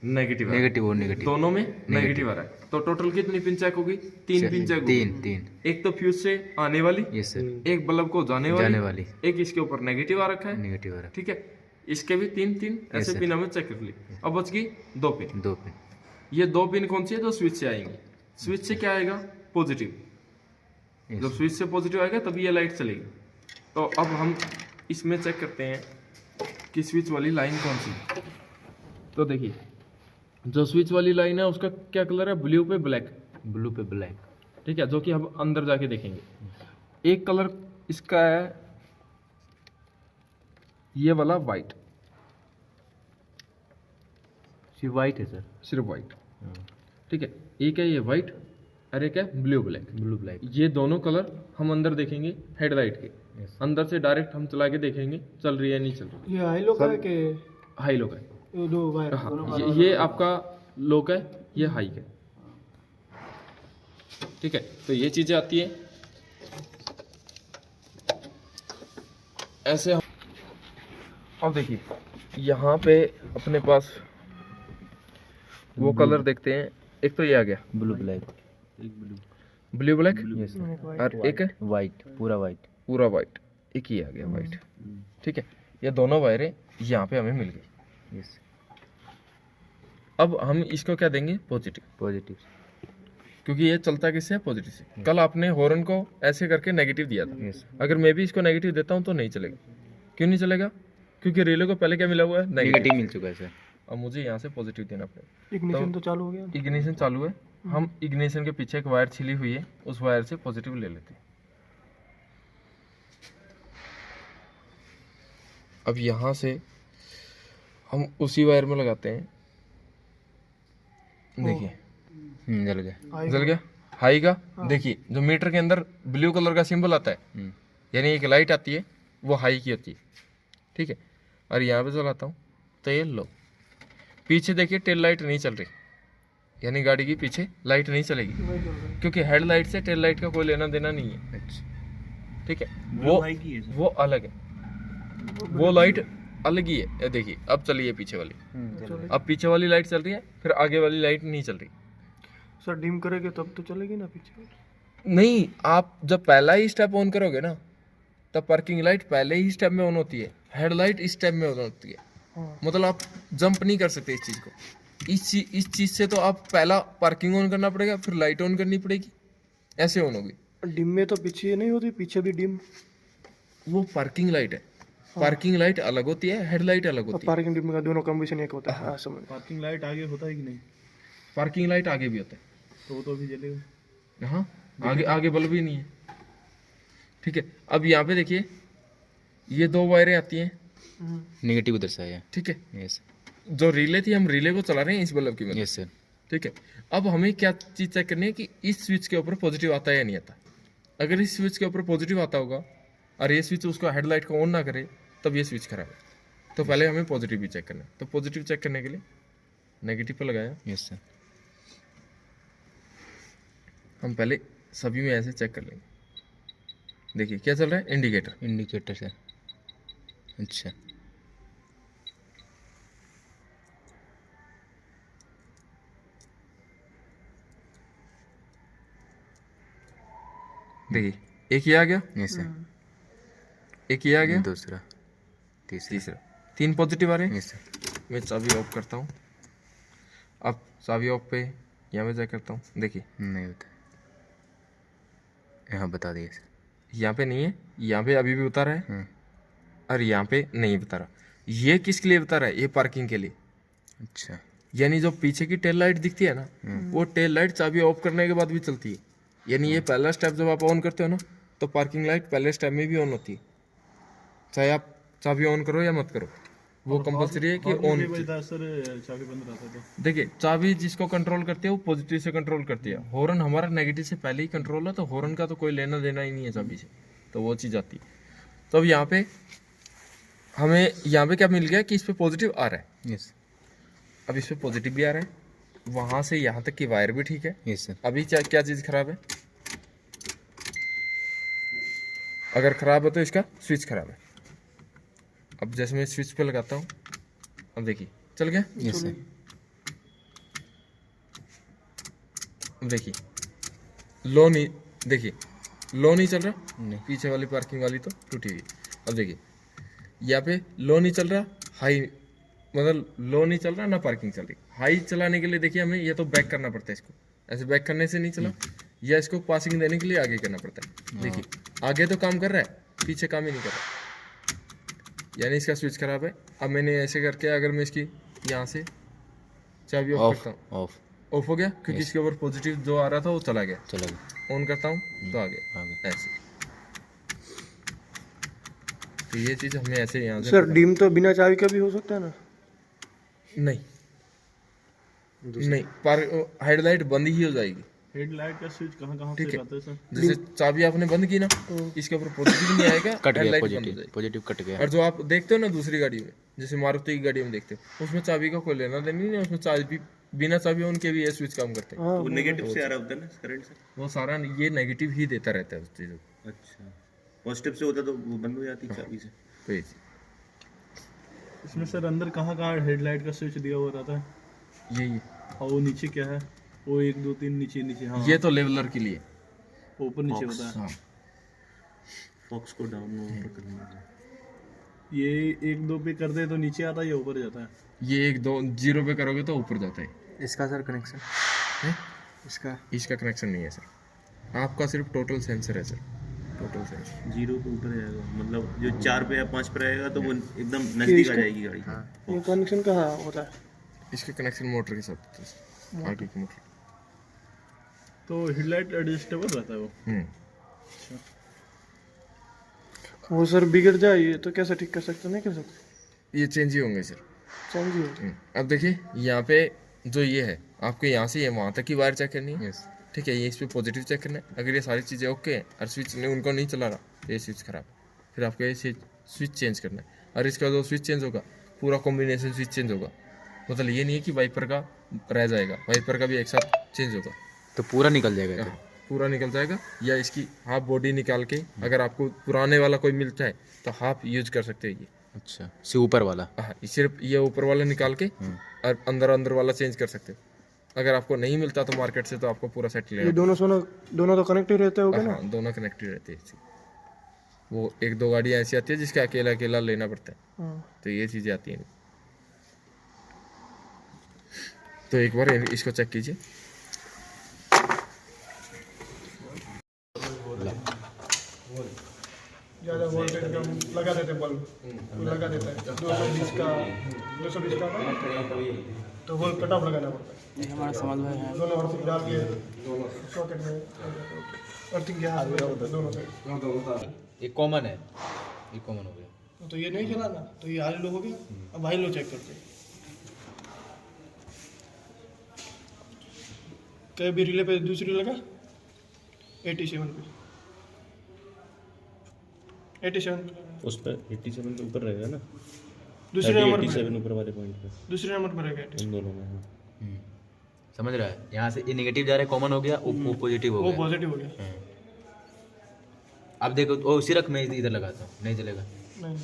नेगेटिव, नेगेटिव और नेगेटिव, दोनों में नेगेटिव आ रहा है। तो टोटल कितनी पिन चेक होगी, 3 पिन चेक होगी। तीन। एक तो फ्यूज से आने वाली, यस सर, एक बल्ब को जाने जाने वाली, वाली, एक इसके ऊपर नेगेटिव आ रखा है। निगेटिव आ रहा ठीक है, इसके भी 3 ऐसे पिन हमें चेक कर ली। अब बच गई 2 पिन। है, 2 पिन। ये 2 पिन कौन सी है, जो स्विच से आएंगी। स्विच से क्या आएगा, पॉजिटिव। जब स्विच से पॉजिटिव आएगा तभी ये लाइट चलेगी। तो अब हम इसमें चेक करते हैं कि स्विच वाली लाइन कौन सी है। तो देखिए जो स्विच वाली लाइन है उसका क्या कलर है, ब्लू पे ब्लैक, ब्लू पे ब्लैक, ठीक है, जो कि हम अंदर जाके देखेंगे। एक कलर इसका है ये वाला वाइट, सिर्फ वाइट है सर, सिर्फ वाइट। ठीक है, एक है ये वाइट और एक है ब्लू ब्लैक। ब्लू ब्लैक, ये दोनों कलर हम अंदर देखेंगे हेडलाइट के। अंदर से डायरेक्ट हम चला के देखेंगे चल रही है नहीं चल रही। ये हाई लो का है कि हाई लो का है, ये दो वायर? हाँ, ये आपका लो का है, ये हाई का है। ठीक है, तो ये चीजें आती है ऐसे। अब देखिए यहाँ पे अपने पास वो कलर देखते हैं। एक तो ये आ गया blue black, blue black, yes sir, और एक है वाइट, पूरा वाइट, पूरा वाइट, एक ही आ गया वाइट। ठीक है, ये दोनों वायरें यहाँ पे हमें मिल गई। यस, अब हम इसको क्या देंगे, पॉजिटिव, पॉजिटिव, क्योंकि ये चलता किससे है, पॉजिटिव से। कल आपने हॉर्न को ऐसे करके नेगेटिव दिया था। यस, अगर मैं भी इसको नेगेटिव देता हूँ तो नहीं चलेगा। क्यों नहीं चलेगा, क्योंकि रिले को पहले क्या मिला हुआ है, नेगेटिव। निगेटिव मिल चुका है सर। अब मुझे यहाँ से पॉजिटिव देना पड़ेगा। इग्निशन तो चालू हो गया। इग्निशन चालू है, हम इग्निशन के पीछे एक वायर छिली हुई है, उस वायर से पॉजिटिव ले लेते हैं। अब यहाँ से हम उसी वायर में लगाते हैं। देखिए जल गया, जल गया, हाई का। देखिए जो मीटर के अंदर ब्लू कलर का सिंबल आता है, यानी एक लाइट आती है, वो हाई की होती है। ठीक है, और यहाँ पे जलाता हूँ तो ये लो। पीछे देखिए टेल लाइट नहीं चल रही, यानी गाड़ी की पीछे लाइट नहीं चलेगी, क्योंकि हेड लाइट से टेल लाइट का कोई लेना देना नहीं है। अच्छा, ठीक है, वो अलग है, वो लाइट अलग ही है। ये देखिए अब चलिए पीछे वाली, अब पीछे वाली लाइट चल रही है, फिर आगे वाली लाइट नहीं चल रही। सर डिम करेंगे तब तो चलेगी ना पीछे? नहीं, आप जब पहला ही स्टेप ऑन करोगे ना, तब पार्किंग लाइट पहले ही स्टेप में ऑन होती है, हेडलाइट इस स्टेप में ऑन होती है। मतलब आप जंप नहीं कर सकते इस चीज़ को। इस चीज़ से तो आप पहला पार्किंग ऑन करना पड़ेगा, फिर लाइट ऑन करनी पड़ेगी, ऐसे ऑन होगी। डिम में तो पीछे नहीं होती, पीछे भी डिम? वो पार्किंग लाइट है, पार्किंग लाइट अलग होती है, हेडलाइट अलग होती है। पार्किंग डिम का दोनों कॉम्बिनेशन एक होता है। हाँ समझ। पार्किंग लाइट आगे होता है कि नहीं? पार्किंग लाइट आगे भी होता है, तो वो तो अभी जलेगा। हाँ आगे आगे बल्ब ही नहीं है। ठीक है, अब यहाँ पे देखिए ये 2 वायरें आती हैं, निगेटिव उधर से आया। ठीक है, यस, जो रिले थी हम रिले को चला रहे हैं इस बल्ब की मदद। Yes sir. ठीक है, अब हमें क्या चीज़ चेक करनी है कि इस स्विच के ऊपर पॉजिटिव आता है या नहीं आता। अगर इस स्विच के ऊपर पॉजिटिव आता होगा और ये स्विच उसको हेडलाइट को ऑन ना करे, तब ये स्विच खराब है। तो पहले हमें पॉजिटिव भी चेक करना है। तो पॉजिटिव चेक करने के लिए नेगेटिव पर लगाया। यस सर, हम पहले सभी में ऐसे चेक कर लेंगे। देखिए क्या चल रहा है, इंडिकेटर। इंडिकेटर सर, अच्छा, देखिए एक ये आ गया, यस सर, एक ये आ गया, दूसरा, तीसरा, 3 पॉजिटिव आ रहे हैं। यस सर, मैं चाबी ऑफ करता हूँ। अब चाबी ऑफ पे यहाँ पे चेक करता हूँ। देखिए नहीं होता, यहाँ बता दिए सर। यहाँ पे नहीं है, यहाँ पे अभी भी उतारा है और यहाँ पे नहीं बता रहा। ये किसके लिए बता रहा है, ये पार्किंग के लिए। अच्छा। यानी जो पीछे की टेल लाइट दिखती है ना, वो टेल लाइट चाबी ऑफ करने के बाद भी चलती है। यानी ये पहला स्टेप जब आप ऑन करते हो ना, तो पार्किंग लाइट पहले स्टेप में भी ऑन होती है, चाहे आप चाबी ऑन करो या मत करो, वो कंपलसरी है कि ऑन। सर चाबी बंद रहता है तो देखिए चाबी जिसको कंट्रोल करती है वो पॉजिटिव से कंट्रोल करती है, हॉर्न हमारा नेगेटिव से पहले ही कंट्रोल है, तो हॉर्न का तो कोई लेना देना ही नहीं है चाबी से, तो वो चीज़ आती है। तो अब यहाँ पे हमें यहाँ पे क्या मिल गया कि इस पे पॉजिटिव आ रहा है। यस। अब इस पे पॉजिटिव भी आ रहा है, वहाँ से यहाँ तक की वायर भी ठीक है। Yes sir. अभी क्या क्या चीज़ खराब है, अगर खराब है तो इसका स्विच खराब है। अब जैसे मैं स्विच पे लगाता हूँ, अब देखिए चल गया। Yes sir. अब देखिए लो नहीं, देखिए लो नहीं चल रहा, नहीं। पीछे वाली पार्किंग वाली तो टूटी हुई। अब देखिए यहाँ पे लो नहीं चल रहा, हाई मतलब लो नहीं चल रहा ना पार्किंग चल रही। हाई चलाने के लिए देखिए हमें ये तो बैक करना पड़ता है, इसको ऐसे बैक करने से नहीं चला, या इसको पासिंग देने के लिए आगे करना पड़ता है। देखिए आगे तो काम कर रहा है, पीछे काम ही नहीं कर रहा, यानी इसका स्विच खराब है। अब मैंने ऐसे करके अगर मैं इसकी यहाँ से चाबी ऑफ करता हूँ, ऑफ हो गया, क्योंकि इसके ऊपर पॉजिटिव जो आ रहा था वो चला गया। चला गया। ऑन करता हूँ तो आ गया ऐसे। तो ये चीज़ हमें ऐसे यहाँ से सर डिम तो बिना चाबी का भी हो सकता है ना? नहीं नहीं, पर हेडलाइट बंद ही हो जाएगी। हेडलाइट का स्विच कहाँ कहाँ ठीक से है, आता है सर? जैसे चाबी आपने बंद की ना, इसके ऊपर पॉजिटिव नहीं आएगा, कट गया हेडलाइट बंद हो पॉजिटिव, जाएगी। पॉजिटिव कट गया। और जो आप देखते हो ना दूसरी गाड़ी में, जैसे मारुति की गाड़ी में देखते हो, उसमें चाबी का कोई लेना देना नहीं है, उसमें चाबी बिना चाबी उनके भी ये स्विच काम करते हैं। वो नेगेटिव से आ रहा होता है ना करंट से? वो सारा ये नेगेटिव ही देता रहता है उस चीज़ों को। अच्छा, पॉजिटिव से होता तो वो बंद हो जाती चाबी से। तो ये चीज़, इसमें सर अंदर कहाँ कहाँ हेडलाइट का स्विच दिया हुआ रहता है? यही और वो नीचे क्या है? वो 1 2 3 नीचे नीचे, हाँ ये तो लेवलर के लिए। वो ऊपर नीचे होता है। हाँ फॉक्स को डाउन ऊपर करना है। ये 1 2 पे कर दे तो नीचे आता है या ऊपर जाता है? ये 1 2 0 पे करोगे तो ऊपर जाता है। इसका सर कनेक्शन हैं? इसका कनेक्शन नहीं है सर, आपका सिर्फ टोटल सेंसर है सर, टोटल सेंसर। 0 पे ऊपर जाएगा, मतलब जो 4 पे या 5 पे रहेगा तो वो एकदम नजदीक आ जाएगी गाड़ी। ये कनेक्शन कहाँ होता है? इसके कनेक्शन मोटर के साथ होता है सर, आगे की मोटर। तो हेडलाइट एडजस्टेबल रहता है वो? वो सर बिगड़ जाए ये तो कैसे ठीक कर सकते, नहीं कर सकते? ये चेंज ही होंगे सर। चाहिए अब देखिए यहाँ पे जो ये है, आपको यहाँ से ये वहाँ तक की वायर चेक करनी है। ठीक है, ये इस पे पॉजिटिव चेक करना है। अगर ये सारी चीज़ें ओके हैं और स्विच ने उनको नहीं चला रहा, तो ये स्विच खराब है, फिर आपको ये स्विच चेंज करना है। और इसका जो स्विच चेंज होगा, पूरा कॉम्बिनेशन स्विच चेंज होगा। मतलब ये नहीं है कि वाइपर का रह जाएगा, वाइपर का भी एक साथ चेंज होगा। तो पूरा निकल जाएगा? हाँ, पूरा निकल जाएगा, या इसकी हाफ बॉडी निकाल के अगर आपको पुराने वाला कोई मिलता है तो हाफ यूज कर सकते हैं ये। अच्छा, से ऊपर वाला? हाँ, सिर्फ ये ऊपर वाला निकाल के और अंदर वाला चेंज कर सकते हो। अगर आपको नहीं मिलता तो मार्केट से, तो आपको पूरा सेट ये लेना। दोनों तो कनेक्टेड रहते होगा ना? हाँ, दोनों कनेक्टेड रहते हैं। वो 1 2 गाड़ियाँ ऐसी आती है जिसका अकेला अकेला लेना पड़ता है, तो ये चीज़ें आती हैं। तो एक बार इसको चेक कीजिए। ज़्यादा वोल्टेज का लगा देते बल्ब, लगा देता है 220 का तो वो कट ऑफ लगाना पड़ता है। हमारा समझ में है। दोनों अर्थिंग डाल के सॉकेट में अर्थिंग के हाथ में दोनों से। ये कॉमन है, ये कॉमन हो गया। तो ये नहीं चलाना, तो ये हाई लो हो गया। अब हाई लो चेक करते हैं। कहीं भी रिले पे दूसरी लगा 87 पे 87 उस पर 87 के ऊपर रहेगा ना, दूसरे नंबर 87 ऊपर वाले पॉइंट पे, दूसरे नंबर पर रहेगा। इन दोनों में। हाँ। समझ रहा है? यहाँ से ये नेगेटिव जा रहा है, कॉमन हो गया, वो पॉजिटिव हो वो गया। पॉजिटिव हो गया। अब देखो, ओ उसी रख, मैं इधर लगाता हूँ, नहीं चलेगा। नहीं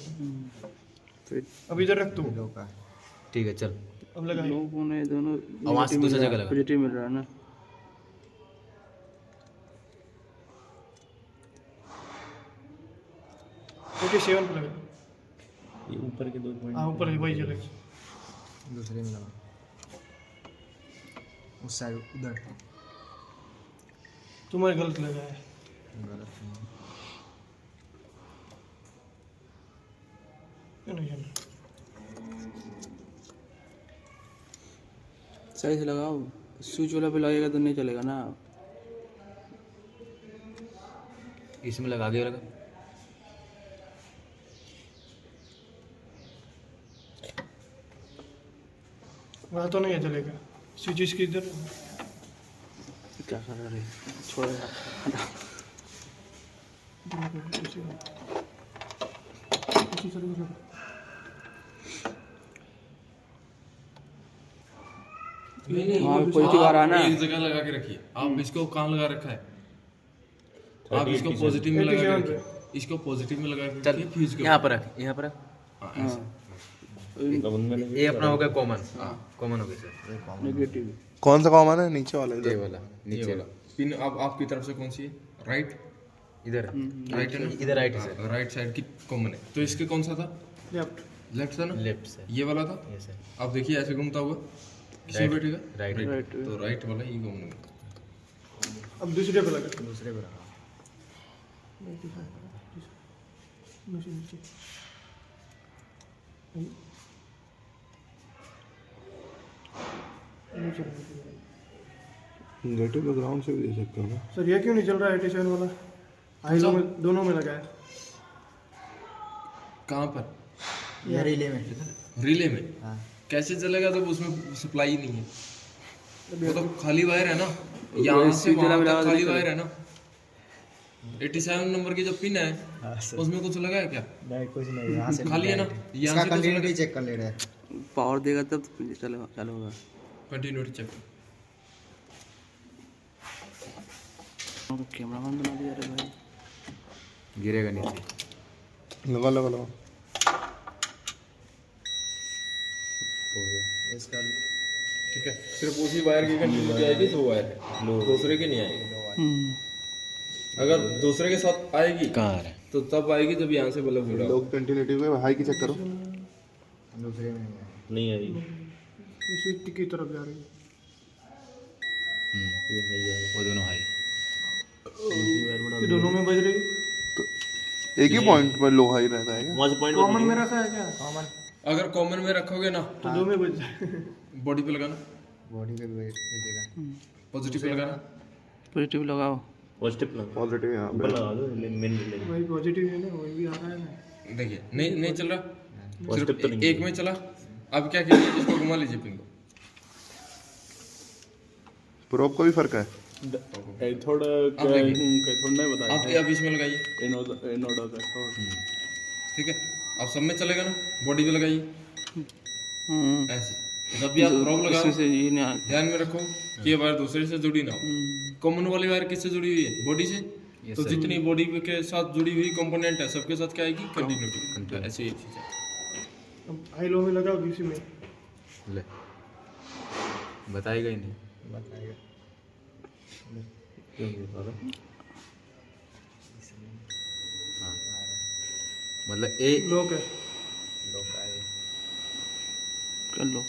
अब इधर रख तू। ठीक है, चल। अब लगा लोगों ने दोनों और वहाँ से दूसरी जगह लगा। पॉजिटिव मिल रहा है ना। ओके 7 पे लगा। ये ऊपर के 2 पॉइंट। हाँ ऊपर वही चलेगा। दूसरे में लगा, उस साइड उधर। तुम्हारे गलत लगा है। नहीं है। सही से लगाओ, स्विच वाला पे लगेगा तो नहीं चलेगा ना। इसमें लगा, आगे लगा। वहाँ तो नहीं है चलेगा, स्विच इसकी इधर। क्या कर रहे, छोड़ो यार। वहाँ पे पॉजिटिव आ रहा है ना। एक जगह लगा के रखिए। आप इसको कहाँ लगा रखा है? आप इसको पॉजिटिव में लगा के रखिए। इसको पॉजिटिव में लगा के चल रखिए, फ्यूज के यहाँ पर रख, यहाँ पर रख। हाँ, ऐसे। ये अपना हो गया कॉमन। कॉमन हो गया सर। नेगेटिव। कौन सा कॉमन है? नीचे वाला ये वाला ये नीचे वाला पिन अब आपकी तरफ से कौन सी है? राइट, इधर राइट है ना? इधर राइट है सर। राइट साइड की कॉमन है। तो इसके कौन सा था? लेफ्ट। लेफ्ट था ना? लेफ्ट से ये वाला था। ये सर। अब देखिए ऐसे घूमता हुआ किसमें Right. बैठेगा? Right. Right. तो राइट वाला ही घूमेगा। अब दूसरे पे लगा। दूसरे पर रखा। नेगेटिव ग्राउंड से भी दे सकते हो ना। सर ये क्यों नहीं चल रहा है 87 वाला? हाई लो में दोनों में लगा है। कहाँ पर? रिले में। रिले में। कैसे चलेगा जब उसमें सप्लाई ही नहीं है? वो तो खाली वायर है ना, यहाँ से वहाँ तक खाली वायर है ना। 87 नंबर की जो पिन है उसमें कुछ लगा है क्या? नहीं कुछ नहीं, यहाँ से खाली है ना, यहाँ से कुछ कंटिन्यूटी चेक कर ले रहे हैं। पावर देगा तब तो चलेगा, चालू होगा। Continuity check. कैमरा बंद बना दिया रे भाई। गिरेगा नीचे। लगा लगा लगा। इसका ठीक है, सिर्फ उसी वायर की कंटिन्यूटी आएगी तो वायर है, दूसरे की नहीं आएगी। अगर दूसरे के साथ आएगी कहाँ आ रहा है? तो तब आएगी जब यहाँ से बल्ब जुड़ा हो। लोग कंटिन्यूटी को हाई की चेक करो। दूसरे में नहीं आई। इसी की तरफ जा रही है। वो दोनों हाई। ये दोनों में बज रही है। तो एक ही पॉइंट पर लो हाई रहता है क्या? वहाँ से पॉइंट कॉमन में रखा है क्या? कॉमन अगर कॉमन में रखोगे ना तो दो में बज जाए। बॉडी पे लगाना, बॉडी पे भी भेजेगा। पॉजिटिव पे लगाना। पॉजिटिव लगाओ। पॉजिटिव लगा, पॉजिटिव यहाँ ऊपर पे। लगा दो मेन रिले में। वही पॉजिटिव है ना, वही भी आ रहा है ना। देखिए नहीं चल रहा, पॉजिटिव तो सिर्फ नहीं एक में चला। अब क्या कीजिए, इसको घुमा लीजिए पिन को। प्रोब का भी फर्क है। कैथोड अब देखिए, कैथोड नहीं बताया आप इसमें लगाइए। एनोड और कैथोड। ठीक है, अब सब में चलेगा ना। बॉडी पे लगाइए ऐसे। जब भी आप प्रोब लगाओ इसमें से ये नहीं आ- ध्यान में रखो कि ये वायर दूसरे से जुड़ी ना हो। कॉमन वाली वायर किससे जुड़ी हुई है? बॉडी से। तो जितनी बॉडी के साथ जुड़ी हुई कंपोनेंट है सबके साथ क्या आएगी? कंटिन्यूटी। ऐसे ही चीज है। अब हाई लो में लगाओ किसी में। ले बताएगा ही नहीं। बताएगा। क्यों नहीं बता रहा? मतलब ए लोक है। लोग आए। कर लो।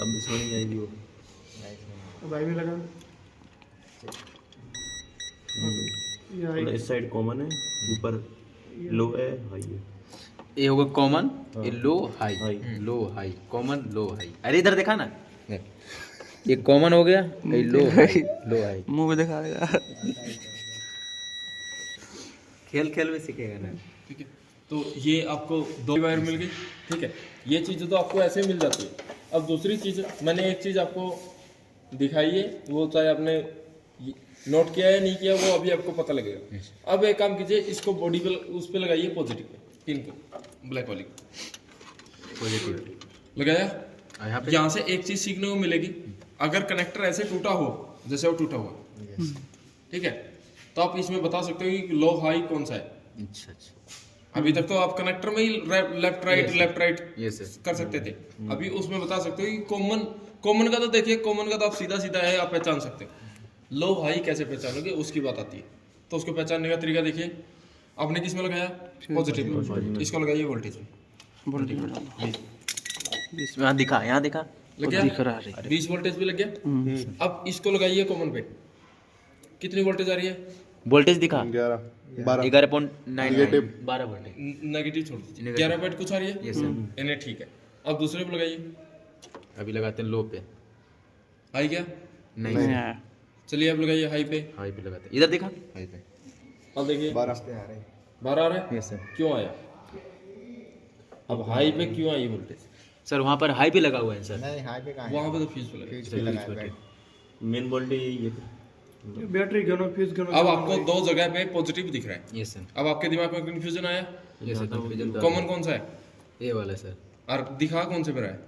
अब इसमें नहीं आएगी वो। अब हाई में लगा। ये हाई। मतलब इस साइड कॉमन है, ऊपर लो है, हाई है। ए होगा कॉमन, ये लो हाई, हाई। लो हाई, कॉमन लो हाई। अरे इधर देखा ना, ये कॉमन हो गया, ये लो हाई, लो हाई। मुंह में दिखा देगा। खेल खेल में सीखेगा ना। ठीक है, तो ये आपको दो वायर मिल गई। ठीक है, ये चीज़ तो आपको ऐसे मिल जाती है। अब दूसरी चीज़, मैंने एक चीज़ आपको दिखाई है, वो चाहे आपने नोट किया है नहीं किया, वो अभी आपको पता लगेगा। अब एक काम कीजिए, इसको बॉडी पे उस पे लगाइए, पॉजिटिव पे, पिन को, ब्लैक वाली को पॉजिटिव लगाया। यहाँ पे यहाँ से एक चीज़ सीखने को मिलेगी। अगर कनेक्टर ऐसे टूटा हो जैसे वो टूटा हुआ, ठीक है, तो आप इसमें बता सकते हो कि लो हाई कौन सा है। अच्छा अच्छा अभी तक तो आप कनेक्टर में ही लेफ्ट राइट ये सर कर सकते थे। अभी उसमें बता सकते हो कि कॉमन का तो देखिए, कॉमन का तो आप सीधा सीधा है, आप पहचान सकते हो। लो हाई कैसे पहचानोगे उसकी बात आती है। तो उसको पहचानने का तरीका देखिए, आपने किस में लगाया? पॉजिटिव में। इसको लगाइए वोल्टेज में। वोल्टेज में डालो। यहाँ दिखा, यहाँ दिखा। लग गया? दिख रहा है। 20 वोल्टेज भी लग गया। अब इसको लगाइए कॉमन पे, कितनी वोल्टेज आ रही है? वोल्टेज दिखा 11 11.9 Negative। 12 वोल्टेज। नेगेटिव छोड़ दीजिए, 11 पॉइंट कुछ आ रही है। ये सर इन्हें ठीक है। अब दूसरे पे लगाइए, अभी लगाते हैं लो पे। हाई क्या? नहीं नहीं सर, आया। चलिए आप लगाइए हाई पे। हाई पे लगाते, इधर देखा हाई पे। अब देखिए 12 आ रहे हैं। 12 आ रहा है। Yes sir. क्यों आया? अब हाई पे क्यों आई वोल्टेज? सर वहाँ पर हाई पे लगा हुआ है सर। नहीं हाई पे कहाँ है? वहां पे तो फ्यूज पे लगा। फ्यूज पे लगा है बैट। मेन वोल्टेज ये बैटरी घनो फ्यूज घनो। अब आपको दो जगह पे पॉजिटिव दिख रहा है। Yes sir. अब आपके दिमाग में कंफ्यूजन आया? यस सर, कंफ्यूजन तो कॉमन कौन सा है? ये वाला है सर। और दिखा कौन से पे रहा है?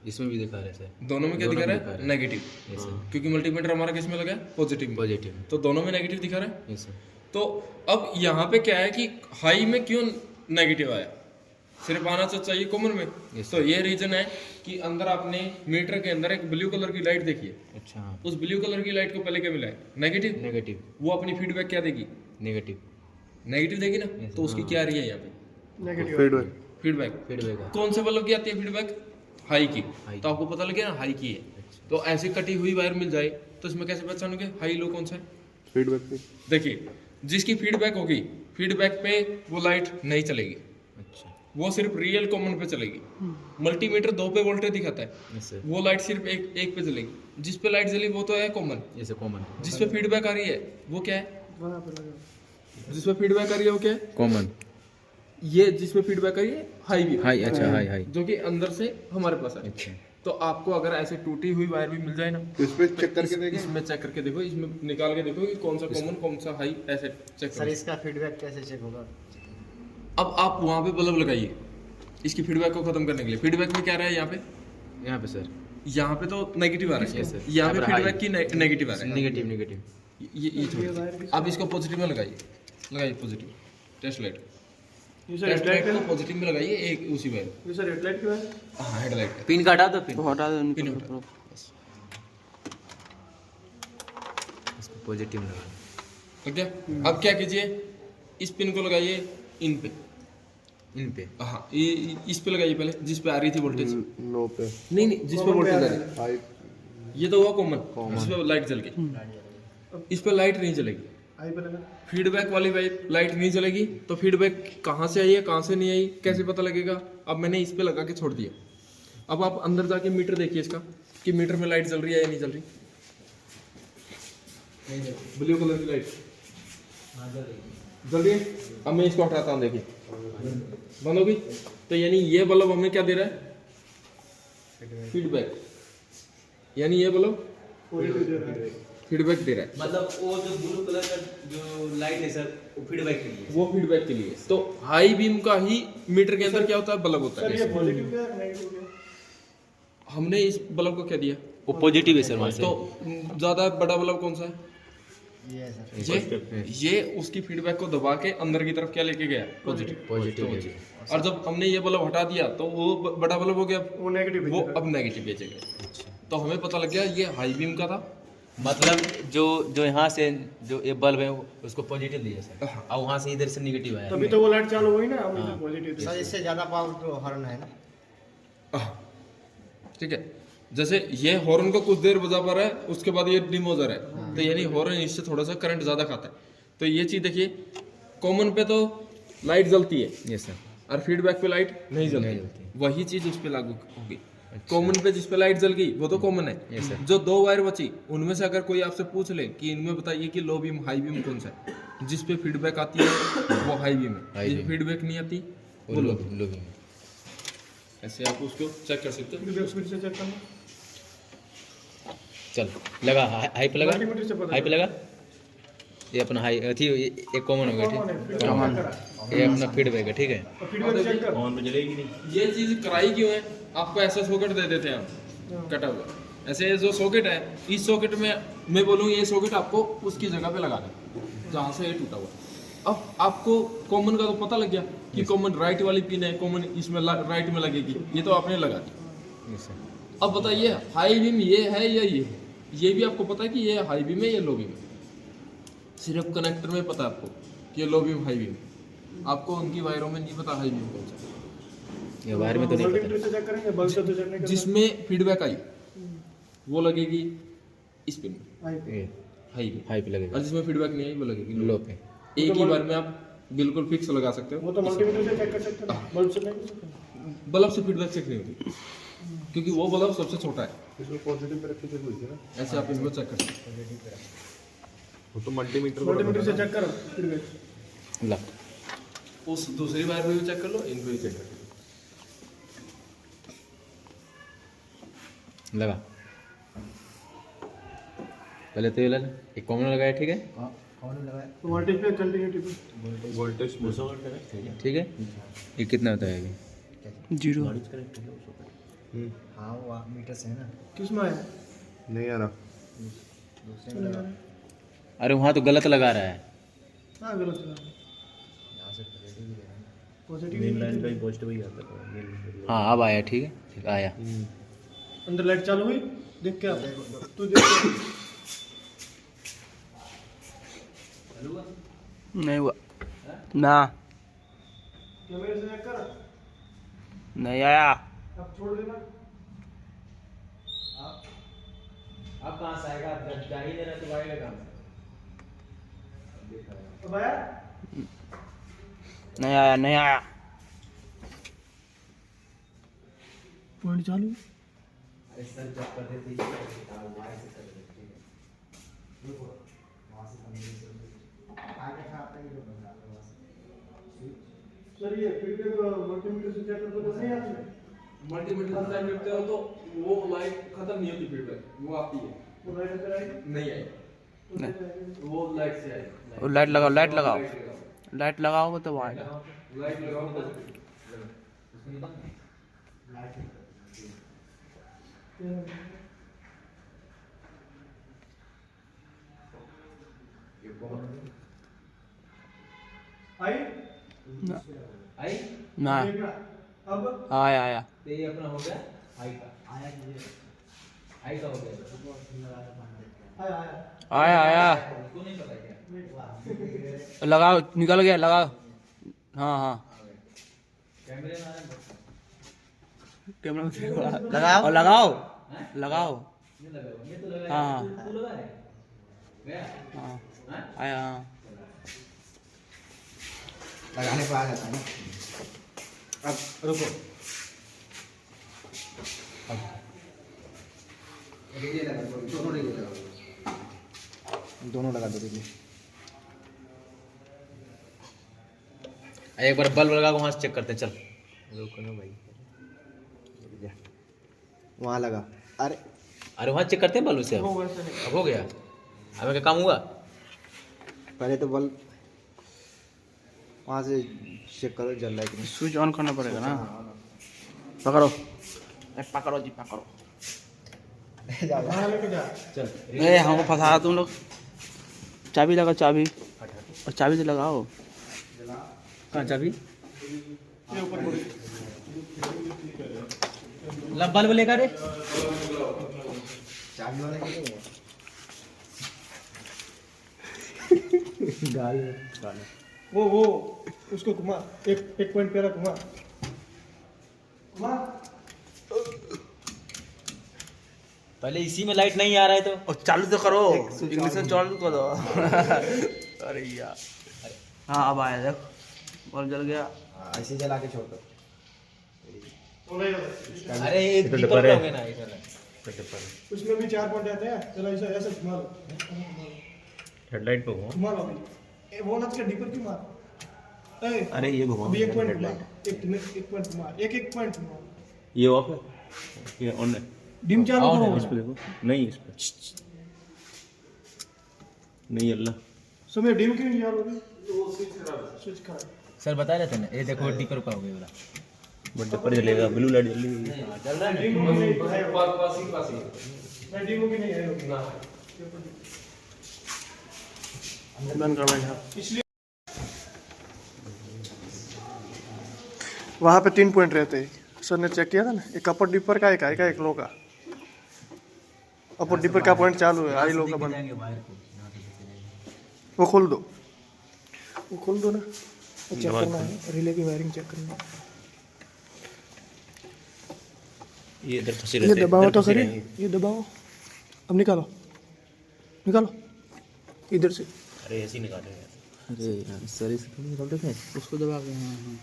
इसमें भी दिखा रहा है सर। दोनों में क्या दोनों दिखा में रहा दिखा है? रहा है। नेगेटिव। Yes sir. क्योंकि मल्टीमीटर हमारा किस में लगा है? पॉजिटिव में। पॉजिटिव। तो दोनों में नेगेटिव दिखा रहा है। Yes sir. तो अब यहाँ पे क्या है कि हाई में क्यों नेगेटिव आया? सिर्फ आना तो चाहिए कॉमन में। Yes, तो ये रीजन है कि अंदर आपने मीटर के अंदर एक ब्लू कलर की लाइट देखी है। अच्छा हाँ। उस ब्लू कलर की लाइट को पहले क्या मिला है? नेगेटिव। नेगेटिव। वो अपनी फीडबैक क्या देगी? नेगेटिव। नेगेटिव देगी ना। तो उसकी क्या आ रही है यहाँ पे? Negative feedback. फीडबैक। फीडबैक। कौन से बल्ब की आती है फीडबैक? हाई की। हाई तो आपको पता लग गया ना हाई की है। तो ऐसे कटी हुई वायर मिल जाए तो इसमें कैसे पहचानोगे हाई लो कौन सा है? फीडबैक पे। देखिए जिसकी फीडबैक होगी फीडबैक पे वो लाइट नहीं चलेगी, अच्छा। वो सिर्फ रियल कॉमन पे चलेगी। मल्टीमीटर 2 पे वोल्टेज दिखाता है, यस सर। वो लाइट सिर्फ एक पे चलेगी। जिस पे लाइट जली वो तो है कॉमन। जैसे कॉमन। जिस पे फीडबैक आ रही है वो क्या है? वहाँ पे लगा। जिस पे फीडबैक आ रही है वो क्या है? कॉमन। ये जिस पे फीडबैक आ रही है हाई भी। हाई। अच्छा हाई हाई। जो कि अंदर से हमारे पास है। अच्छा। तो आपको अगर ऐसे टूटी हुई वायर भी मिल जाए ना तो इस पे चेक करके देखें। इसमें चेक करके देखो, इसमें निकाल के देखो कि कौन सा कॉमन कौन सा हाई, ऐसे चेक सर करो। इसका फीडबैक कैसे चेक होगा? अब आप वहाँ पे बल्ब लगाइए इसकी फीडबैक को खत्म करने के लिए। फीडबैक में क्या रहा है यहाँ पे? यहाँ पे सर। यहाँ पे तो नेगेटिव आ रहा Yes, है, sir. यहाँ पे यहाँ पर फीडबैक की नेगेटिव आ रहा है। नेगेटिव। नेगेटिव। ये छोड़िए, अब इसको पॉजिटिव में लगाइए पॉजिटिव टेस्ट लाइट। ये सर टेस्ट हेडलाइट लाइट है। को पॉजिटिव में लगाइए एक उसी वायर। ये सर हेडलाइट क्यों है? हाँ हेडलाइट पिन का हटा दो पिन। तो हटा दो पिन उनको। हटा। बस। इसको पॉजिटिव में लगाना। लग गया? अब क्या कीजिए, इस पिन को लगाइए इन पे। इन पे। हाँ इस पे लगाइए पहले जिस पे आ रही थी वोल्टेज। लो पे। नहीं जिस पे वोल्टेज आ रही है। हाई। ये तो हुआ कॉमन जिस पे लाइट जल गई। इस पे लाइट नहीं जलेगी। आई पे लगा। फीडबैक वाली लाइट नहीं चलेगी। तो फीडबैक कहाँ से आई है कहाँ से नहीं आई कैसे पता लगेगा? अब मैंने इस पे लगा के छोड़ दिया। अब आप अंदर जाके मीटर देखिए इसका कि मीटर में लाइट जल रही है या नहीं जल रही। ब्लू कलर की लाइट जल रही है। अब मैं इसको हटाता हूँ, देखिए बंद होगी। तो यानी ये बल्ब हमें क्या दे रहा है? फीडबैक। यानी ये बल्ब पॉजिटिव दे रहा है। फीडबैक दे रहा है। मतलब वो जो ब्लू कलर का जो लाइट है सर वो फीडबैक के लिए। वो फीडबैक के लिए। तो हाई बीम का ही मीटर के अंदर क्या होता है? बल्ब होता सर ये है। पॉजिटिव क्या है नेगेटिव क्या है? हमने इस बल्ब को क्या दिया? वो पॉजिटिव है सर वहाँ से। तो ज्यादा बड़ा बल्ब कौन सा है? ये है सर। ये उसकी फीडबैक को दबा के अंदर की तरफ क्या लेके गया? पॉजिटिव। पॉजिटिव। और जब हमने ये बल्ब हटा दिया तो वो बड़ा बल्ब हो गया, वो नेगेटिव वो अब नेगेटिव बेचेगा। तो हमें पता लग गया ये हाई बीम का था। मतलब जो यहाँ से जो ये बल्ब है उसको पॉजिटिव दिया सर, और वहाँ से इधर से नेगेटिव आया। तभी तो वो लाइट चालू हुई ना। हम तो पॉजिटिव सर इससे ज़्यादा पावर तो हॉर्न है ना। ठीक है, जैसे ये हॉर्न को कुछ देर बजा पा रहा है उसके बाद ये डिम हो जा रहा है। तो यानी हॉर्न इससे थोड़ा सा करंट ज्यादा खाता है। तो ये चीज देखिए, कॉमन पे तो लाइट जलती है यस सर। और फीडबैक पे लाइट नहीं जलती। वही चीज उस पे लागू होगी। कॉमन पे जिस पे लाइट जल गई वो तो कॉमन है। Yes, sir. जो 2 वायर बची उनमें से अगर कोई आपसे पूछ ले कि इनमें बताइए कि लो बीम हाई बीम कौन सा है, जिस पे फीडबैक आती है वो हाई बीम है, High जिस beam. फीडबैक नहीं आती वो वो लो लोग बीम। लोग ऐसे आप उसको चेक कर सकते हो। फिर से चेक करना। चल लगा हाई पे लगा। मल्टीमीटर से पता हाई पे लगा। ये अपना हाई थी एक कॉमन हो गया। ठीक कॉमन ये अपना फीडबैक है। ठीक है। फीडबैक चेक कर। ऑन में जलेगी नहीं। ये चीज कराई क्यों है? आपको ऐसा सॉकेट दे देते हैं हम कटा हुआ। ऐसे जो सॉकेट है, इस सॉकेट में मैं बोलूँ ये सॉकेट आपको उसकी जगह पे लगा दें जहाँ से ये टूटा हुआ। अब आपको कॉमन का तो पता लग गया कि कॉमन राइट वाली पिन है, कॉमन इसमें राइट में लगेगी। ये तो आपने लगा दी। Yes sir. अब बताइए हाई बीम ये है या ये है? ये भी आपको पता है कि ये हाई बीम है या लो बीम है। सिर्फ कनेक्टर में पता है आपको कि ये लो बीम हाई बीम। आपको उनकी वायरों में नहीं पता हाई बीम कौन सा है। ये वायर में तो नहीं मल्टीमीटर से चेक करेंगे, बल्ब से तो चेक नहीं करना। जिसमें फीडबैक आई वो लगेगी इस पिन में आई पे। ये हाई में, हाई पे लगेगा। और जिसमें फीडबैक नहीं आई वो लगेगी लो पे। एक ही बार में आप बिल्कुल फिक्स लगा सकते वो हो। तो मल्टीमीटर से चेक कर सकते हैं, बल्ब से नहीं कर सकते। बल्ब से फीडबैक चेक नहीं होती क्योंकि वो बल्ब सबसे छोटा है। इसको पॉजिटिव पे रख के चेक हुई थी ना। ऐसे आप इनको चेक कर वो तो मल्टीमीटर मल्टीमीटर से चेक करो फिर भी ला उस दूसरी वायर में भी चेक कर लो, इनको भी चेक कर लो। लगा पहले तो ये लगा एक कॉमन लगाया, ठीक है कौन लगाया? वोल्टेज पे कंटिन्यूटी पे वोल्टेज ठीक है। ये कितना होता है अभी? 0 हाँ वो मीटर से है ना। किस में आया? नहीं आ रहा। दूसरे में लगा। अरे वहाँ तो गलत लगा रहा है। हाँ गलत है, यहाँ से पॉजिटिव ही लेना। पॉजिटिव मेन लाइन का ही पॉजिटिव ही आता है मेन। हाँ अब आया, ठीक है ठीक आया। अंदर लाइट चालू हुई, देख के आ तू देख के नहीं हुआ ना, कैमरे से चेक कर। नहीं आया। अब छोड़ देना। अब कहाँ से आएगा? जब जा ही नहीं रहा तो आएगा कहाँ से? अब आया? नहीं आया, नहीं आया। पॉइंट चालू। सर ये फीडबैक मल्टीमीटर से चेक करते तो नहीं आती। मल्टीमीटर से चेक करते हो तो वो लाइट खत्म नहीं होती, फीडबैक वो आती है। तो लाइट अंदर आई नहीं आई, तो कैसे आएगी? वो लाइट से आई। वो लाइट लगाओ, लाइट लगाओ, लाइट लगाओगे तो आएगा। लाइट लगाओ तो आई? आई। ना देखना। अब आया, आया। तो ये अपना हो गया आई का। आया ये आई का हो गया। आया आया। आया, आया। उसको नहीं पता क्या। लगाओ, निकल गया, लगाओ। हाँ हाँ कैमरे में आया कैमरा में लगाओ, लगाओ, लगाओ। नहीं लगा, ये तो लगा। हाँ हाँ तू लगा है गया। हाँ हाँ? आया, हाँ। लगाने पे आ जाता है ना। अब रुको। ये लगा दो, दोनों ये लगा। दोनों लगा दो दीजिए। एक बार बल्ब लगा वहाँ से चेक करते हैं, चल। रुको ना भाई। वहाँ लगा। अरे अरे वहाँ चेक करते हैं बल्ब से। वो वैसे नहीं। अब हो गया, अब क्या काम हुआ? पहले तो बल्ब वहाँ से चेक करो जल रहा है कि नहीं। स्विच ऑन करना पड़ेगा ना। पकड़ो, पकड़ो जी, पकड़ो। बाहर लेके जा। ए हमको फंसा तुम लोग। चाबी लगाओ, चाबी, और चाबी से लगाओ। कहाँ चाबी? ये ऊपर बोल। बल्ब लेकर रे। चाबी वाला की नहीं है। वो उसको घुमा, एक पॉइंट पे रख, घुमा घुमा। पहले इसी में लाइट नहीं आ रहा है तो। और चालू तो करो, इग्निशन चालू करो। अरे यार, हाँ अब आया, देखो बल्ब जल गया। ऐसे जला के छोड़ दो। अरे एक दीपक लोगे ना इधर। उसमें भी 4 पॉइंट आते हैं। चलो ऐसे ऐसे घुमा लो, हेडलाइट पे हो। घुमा लो अभी। वो ना इसके डीपर क्यों मार? ए, अरे ये घुमाओ। अभी एक पॉइंट घुमा, एक पॉइंट घुमा, एक पॉइंट घुमा। ये ऑफ है, ये ऑन है। डिम चालू ऑन है, करो। इस पे देखो, नहीं इस पे नहीं। अल्लाह समय डिम क्यों नहीं चालू हो रही? स्विच खराब है। सर बता रहे थे ना, ये देखो डीपर का हो गया वाला। बट पर जलेगा, ब्लू लाइट जल रही है। चल रहा है डिम हो नहीं है। पास ही मैं डिम की नहीं है ना। बंद कर भाई। इसलिए वहाँ पे 3 पॉइंट रहते हैं। सर ने चेक किया था ना, एक अपर डिपर का, एक लो का। अपर डिपर का पॉइंट चालू है, हाई लो का बंद। वो खोल दो, वो खोल दो ना। वो चेक करना है, रिले की वायरिंग चेक करनी है। ये इधर फंसे ये रहते हैं, दबाओ इधर तो फंसे करिए, रहेंगे। ये दबाओ। अब निकालो, निकालो इधर से। अरे ऐसे ही निकाले हैं। अरे यार सर इसे थोड़ी निकालते थे। उसको दबा के, हाँ हाँ।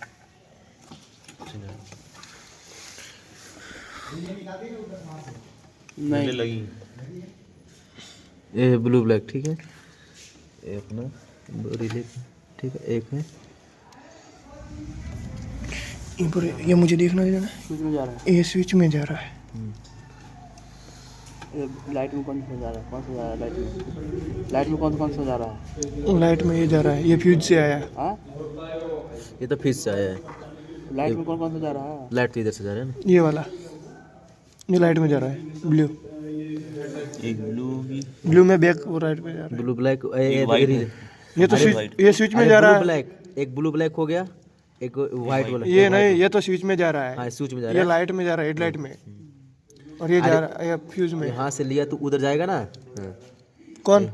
नहीं लगी। ये ब्लू ब्लैक, ठीक है। ये अपना दो रिले, ठीक है। एक है ये मुझे देखना है, स्विच में जा रहा है। ये स्विच में जा रहा है। ये लाइट में कौन सा जा रहा है? कौन सा जा रहा है लाइट में? लाइट में कौन सा जा रहा है? लाइट में ये जा रहा है, ये फ्यूज से आया। हाँ, ये तो फिर से आया है। लाइट में कौन सा जा रहा है? लाइट तो इधर से जा रहा है ना। ये वाला, ये लाइट में जा रहा है, ब्लू। एक ब्लू होगी, ब्लू में बैक वो राइट में जा रहा ब्लू ब्लैक, है। ये तो स्विच, ये स्विच में जा रहा है। ब्लैक, एक ब्लू ब्लैक हो गया, एक व्हाइट वाला। ये नहीं, ये तो स्विच में जा रहा है। हाँ, स्विच में जा ये रहा है। लाइट में जा रहा है, हेडलाइट में। और ये जा रहा है, ये फ्यूज में। यहाँ से लिया तो उधर जाएगा ना। हाँ। कौन?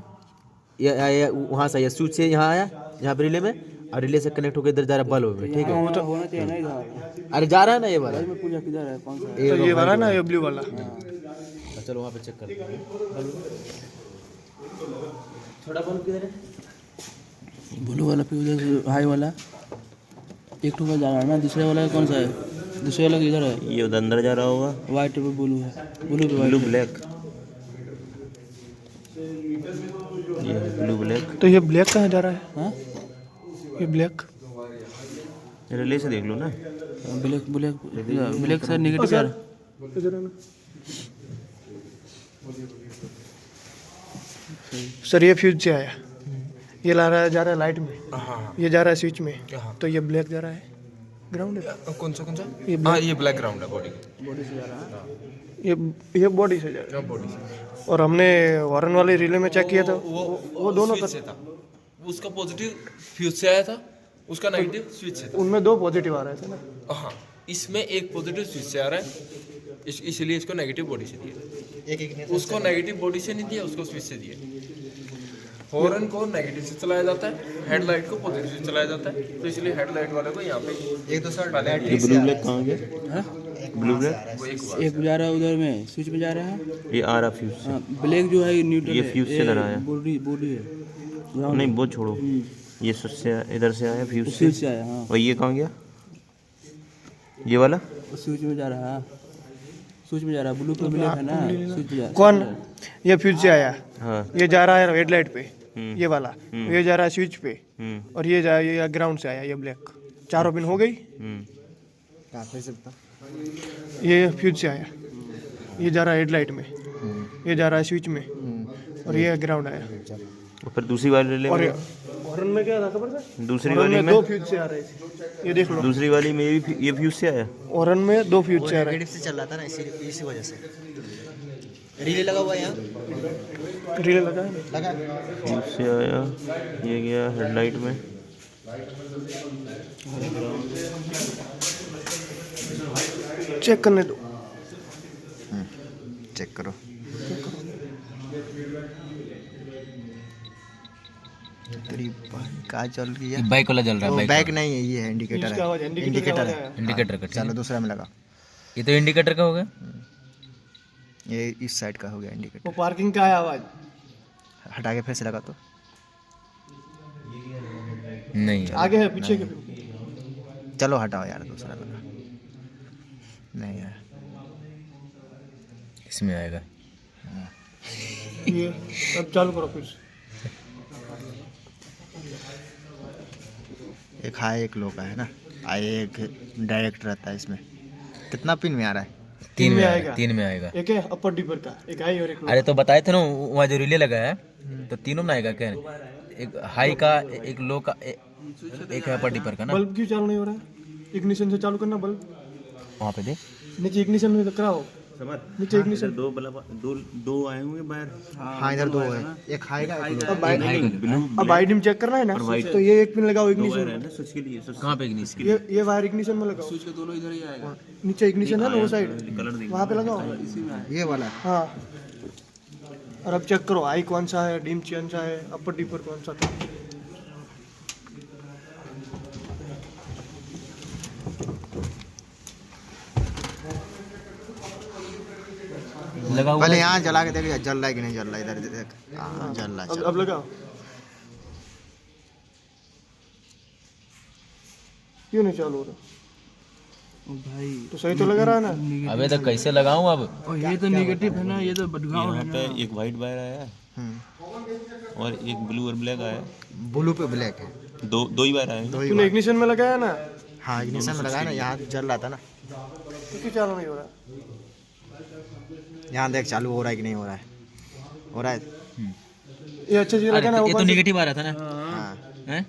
ये वहाँ से, ये स्विच से यहाँ आया, यहाँ पे रिले में, और रिले से कनेक्ट होकर इधर जा रहा है बल्ब में, ठीक है। वो तो होना चाहिए ना इधर। अरे जा रहा है ना ये वाला। में पूजा किधर है? कौन सा? तो ये वाला ना, ये ब्लू वाला। चलो वहाँ पे चेक करते हैं। छोटा बल्ब किधर है? ब्लू वाला पे उधर हाई वाला एक टू में जा रहा है ना। दूसरे वाला कौन सा है? दूसरे वाला किधर है? ये उधर अंदर जा रहा होगा। वाइट पे ब्लू है, ब्लू पे ब्लू वाइट। ब्लैक, ये ब्लू ब्लैक। तो ये ब्लैक कहाँ जा रहा है? हाँ, ये ब्लैक रिले से देख लो ना। Black black black sir negative जा रहा है। इधर है ना। सर ये फ्यूज से आया, ये ला रहा है, जा रहा है लाइट में। हाँ ये जा रहा है स्विच में। हाँ। तो ये ब्लैक जा रहा है, ग्राउंड है। कौन सा ये हाँ, ये ब्लैक ग्राउंड है बॉडी बॉडी से जा रहा है। ये बॉडी से जा रहा है। बॉडी से। और हमने हॉर्न वाले रिले में चेक किया था, वो दोनों स्विच से था। उसका पॉजिटिव फ्यूज से आया था, उसका नेगेटिव स्विच से था। उनमें दो पॉजिटिव आ रहे थे ना। हाँ, इसमें एक पॉजिटिव स्विच से आ रहा है, इसलिए इसको नेगेटिव बॉडी से दिया। उसको नेगेटिव बॉडी से नहीं दिया, उसको स्विच से दिया। हॉर्न को नेगेटिव से चलाया जाता है, हेडलाइट को पॉजिटिव से चलाया जाता है, तो इसलिए हेडलाइट वाले को यहाँ पे एक दो पहले ये ब्लू ब्लैक कहाँ गया? ब्लू ब्लैक एक जा रहा है उधर में, स्विच में जा रहा है। ये आ रहा फ्यूज से। हाँ, ब्लैक जो है न्यूट्रल ये है। फ्यूज से लगा है। बॉडी बॉडी है। नहीं वो छोड़ो, ये स्विच से इधर से आया फ्यूज स्विच से। से आया। हाँ, और ये कहाँ गया? ये वाला स्विच में जा रहा है। स्विच में जा रहा है, ब्लू पे ब्लैक है ना, स्विच में जा रहा है। कौन? ये फ्यूज से आया, हाँ। ये जा रहा है हेडलाइट पे, ये वाला। ये जा रहा है स्विच पे, हम्म और ये ग्राउंड से आया, ये ब्लैक। चारों पिन हो गई। ये फ्यूज से आया, ये जा रहा है हेडलाइट में, ये जा रहा है स्विच में, और ये ग्राउंड आया। और फिर दूसरी वाली रिले और में, हॉर्न में क्या था खबर है? दूसरी हॉर्न वाली में में, दो फ्यूज से आ रहे थे, ये देख लो। दूसरी वाली में ये फ्यूज से आया। हॉर्न में दो फ्यूज से आ रहे से चल रहा था ना, इसी वजह से रिले लगा हुआ है यहाँ। हैं। रिले लगा है ना? लगा फ्यूज से आया, ये गया हेडलाइट में। चेक करने दो। चेक करो। तेरी कहाँ चल रही है? बाइक वाला जल रहा है। बैक नहीं है, ये है इंडिकेटर इसका आवाज है। इंडिकेटर इंडिकेटर का है। आवाज आया। इंडिकेटर का, चलो दूसरा में लगा। ये तो इंडिकेटर का हो गया। ये इस साइड का हो गया इंडिकेटर। वो पार्किंग का आया आवाज। हटा के फिर से लगा तो नहीं आगे है पीछे के? चलो हटाओ यार, दूसरा लगा। नहीं यार, इसमें आएगा। ये अब चालू करो फिर से। एक हाई एक लो का है ना। हाई एक डायरेक्ट रहता है इसमें। कितना पिन में आ रहा है? तीन में आएगा। तीन में आएगा। एक है अपर डिपर का, एक हाई और एक लो। अरे तो बताए थे ना वहाँ जो रिले लगा है, तो तीनों में आएगा क्या? एक हाई का, एक लो का, एक है अपर डिपर का ना। बल्ब क्यों चालू नहीं हो रहा है? इग्निशन से चालू करना बल्ब। वहाँ पे दे। नीचे इग्निशन में कराओ, नीचे इग्निशन। दो आए होंगे बाहर। हाँ इधर दो है, एक हाई का एक लो। अब आईडीम चेक करना है ना, तो ये एक पिन लगाओ इग्निशन में। स्विच के लिए कहाँ पे इग्निशन? ये वायर इग्निशन में लगाओ। स्विच के दोनों इधर ही आएगा। नीचे इग्निशन है ना वो साइड, वहाँ पे लगाओ। ये वाला हाँ, और अब चेक करो हाई कौन सा है, डिम कौन सा है, अपर डिपर कौन सा था। लगा हुआ पहले है। यहाँ जला के देख, जल रहा है कि नहीं जल रहा है। इधर देख, हाँ जल रहा है। अब लगाओ। क्यों नहीं चालू हो रहा? भाई तो सही तो लगा रहा है ना। अबे तो कैसे लगाऊं अब? और ये तो नेगेटिव है ना, ये तो बदगांव यहाँ है पे ना। एक वाइट वायर आया है और एक ब्लू और ब्लैक आया है। ब्लू पे ब्लैक है। दो ही वायर आए हैं। तूने इग्निशन में लगाया ना, हाँ इग्निशन में लगा है ना, यहाँ जल रहा था ना। तो क्यों चालू नहीं हो रहा? यहाँ देख चालू हो रहा है कि नहीं हो रहा है। हो रहा है। ये अच्छा चीज अरे लगा ना ये तो नेगेटिव आ रहा था ना, हाँ हैं?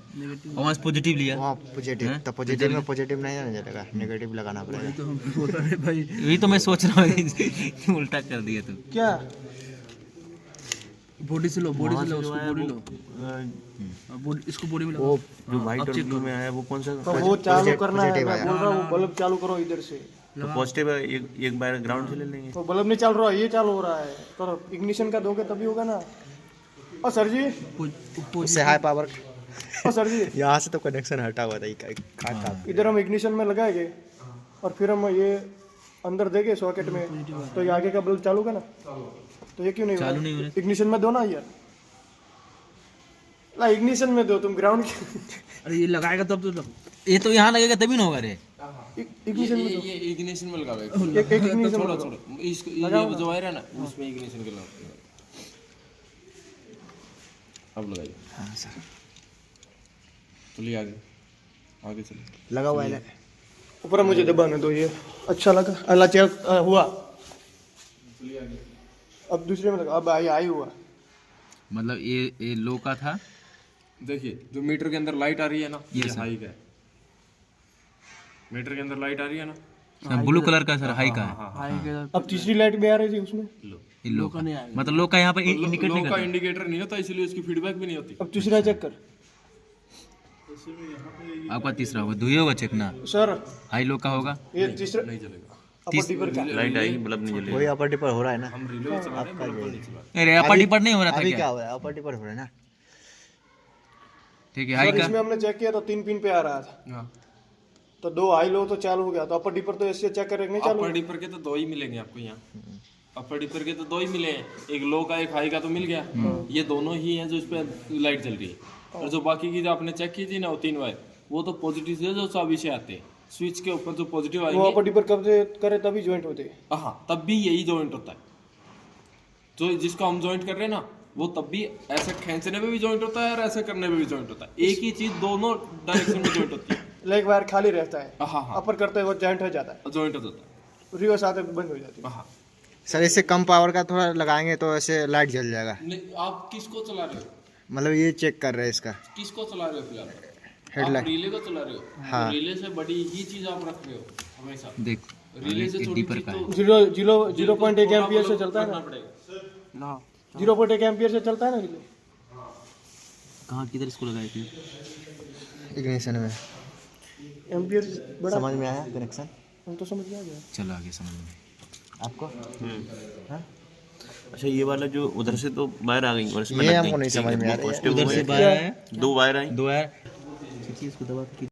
और वहाँ पॉजिटिव लिया। वहाँ पॉजिटिव, तो पॉजिटिव में पॉजिटिव नहीं आने चलेगा, नेगेटिव लगाना पड़ेगा। तो हम बोल रहे भाई यही तो मैं सोच रहा हूँ कि उल्टा कर दिया तू। क्या बॉडी से लो, बॉडी से लो, उसको बॉडी लो, बॉडी इसको बॉडी में लगाओ। वो जो वाइट और ब्लू में आया है वो कौन सा? तो वो चालू करना है, पॉजिटिव मैं आया। बोल रहा हूँ बल्ब चालू करो इधर से। तो पॉजिटिव है, एक वायर ग्राउंड से ले लेंगे। तो बल्ब नहीं चल रहा है, ये चालू हो रहा है, तो इग्निशन का दोगे तभी होगा ना। और सर जी, उससे हाई पावर। और सर जी यहाँ से तो कनेक्शन हटा हुआ था, इधर हम इग्निशन में लगाएंगे और फिर हम ये अंदर देंगे सॉकेट में, तो ये आगे का बल्ब चालू होगा ना। तो ये क्यों नहीं चालू नहीं हो हो रहा? इग्निशन में दो ना यार, ला इग्निशन में दो तुम ग्राउंड अरे ये लगाएगा तब तो ये तो यहाँ लगेगा तभी ना होगा रे। इग्निशन में दो। ये इग्निशन में लगावे। एक इग्निशन में दो। छोड़ो इसको, ये जो वायर है ना उसमें इग्निशन के लगाओ। अब लगाइए। हाँ सर चलिए आगे चलिए। लगा हुआ है। ऊपर मुझे दबाने दो, ये अच्छा लगा। अल्लाह चेक हुआ। अब दूसरे में लगा, अब आई हुआ। मतलब ये लो का था। देखिए जो मीटर के अंदर लाइट आ रही है ना, ये हाई का है। मीटर के अंदर लाइट आ रही है ना, ब्लू कलर का सर, हाई का है। हाई के अब तीसरी लाइट भी आ रही थी उसमें। ये लो का नहीं आएगा, मतलब लो का यहाँ पर इंडिकेट नहीं लो का करता। इंडिकेटर नहीं होता, इसलिए उसकी फीडबैक भी नहीं होती। अब तीसरा चेक कर आपका तीसरा होगा, दुई होगा चेक ना, सर। हाई लो का होगा। ये तीसरा नहीं चलेगा। अपर डिपर का लाइट आई, बल्ब नहीं जलेगा। वही अपर डिपर हो रहा है ना। हम रिले चला रहे हैं, बल्ब नहीं चला रहे। अरे अपर डिपर नहीं हो रहा था अभी क्या? क्या हो रहा है? अपर डिपर हो रहा है ना। ठीक है, हाई सर का। इसमें हमने चेक किया तो 3 पिन पे आ रहा था, हाँ, तो 2 हाई लो तो चालू हो गया। तो अपर डिपर तो ऐसे चेक करके नहीं चालू। अपर डिपर के तो 2 ही मिलेंगे आपको यहाँ। अपर डिपर के तो 2 ही मिले हैं, एक लो का एक हाई का तो मिल गया। ये दोनों ही हैं जो इस पे लाइट जल रही है। और जो बाकी की जो आपने चेक की थी ना, वो 3 वायर, वो तो पॉजिटिव से जो चाबी से आते हैं। स्विच के ऊपर जो पॉजिटिव वो आएंगे, अपर डिपर कब से करे तभी ज्वाइंट होते हैं। हाँ, तब भी यही जॉइंट होता है। जो जिसको हम जॉइंट कर रहे हैं ना, वो तब भी ऐसे खींचने में भी जॉइंट होता है और ऐसे करने में भी जॉइंट होता है। एक ही चीज दोनों डायरेक्शन में जॉइंट होती है। लेग वायर खाली रहता है, हाँ हाँ, अपर करते वो ज्वाइंट हो जाता जॉइंट हो जाता है, रिवर्स आते बंद हो जाती है। है। हाँ, सर इससे कम पावर का थोड़ा लगाएंगे तो ऐसे लाइट जल जाएगा। नहीं, आप किसको चला रहे हो? मतलब ये चेक कर रहे हैं इसका किसको चला रहे हो फिलहाल? आप हेडलाइट। रिले को चला रहे हो। हाँ। रिले से बड़ी ही चीज आप रख रहे हो हमेशा। देख, रिले से छोटी डीपर चीज का है। तो 0.1 एम्पियर से चलता है ना। करना पड़ेगा। ना 0.1 एम्पियर से चलता है ना रिले। कहाँ किधर इसको लगाए थे? इग्निशन में। एम्पियर बड़ा समझ में आया कनेक्शन हम तो समझ में आ गया। चलो आगे समझ में। आपको? हाँ? अच्छा, ये वाला जो उधर से तो वायर आ गई और इसमें ये लग हमको गई। नहीं समझ में आ रहा है। पॉजिटिव उधर हो से गई। बाहर आया, 2 वायर आई। 2 है। इसको दबा के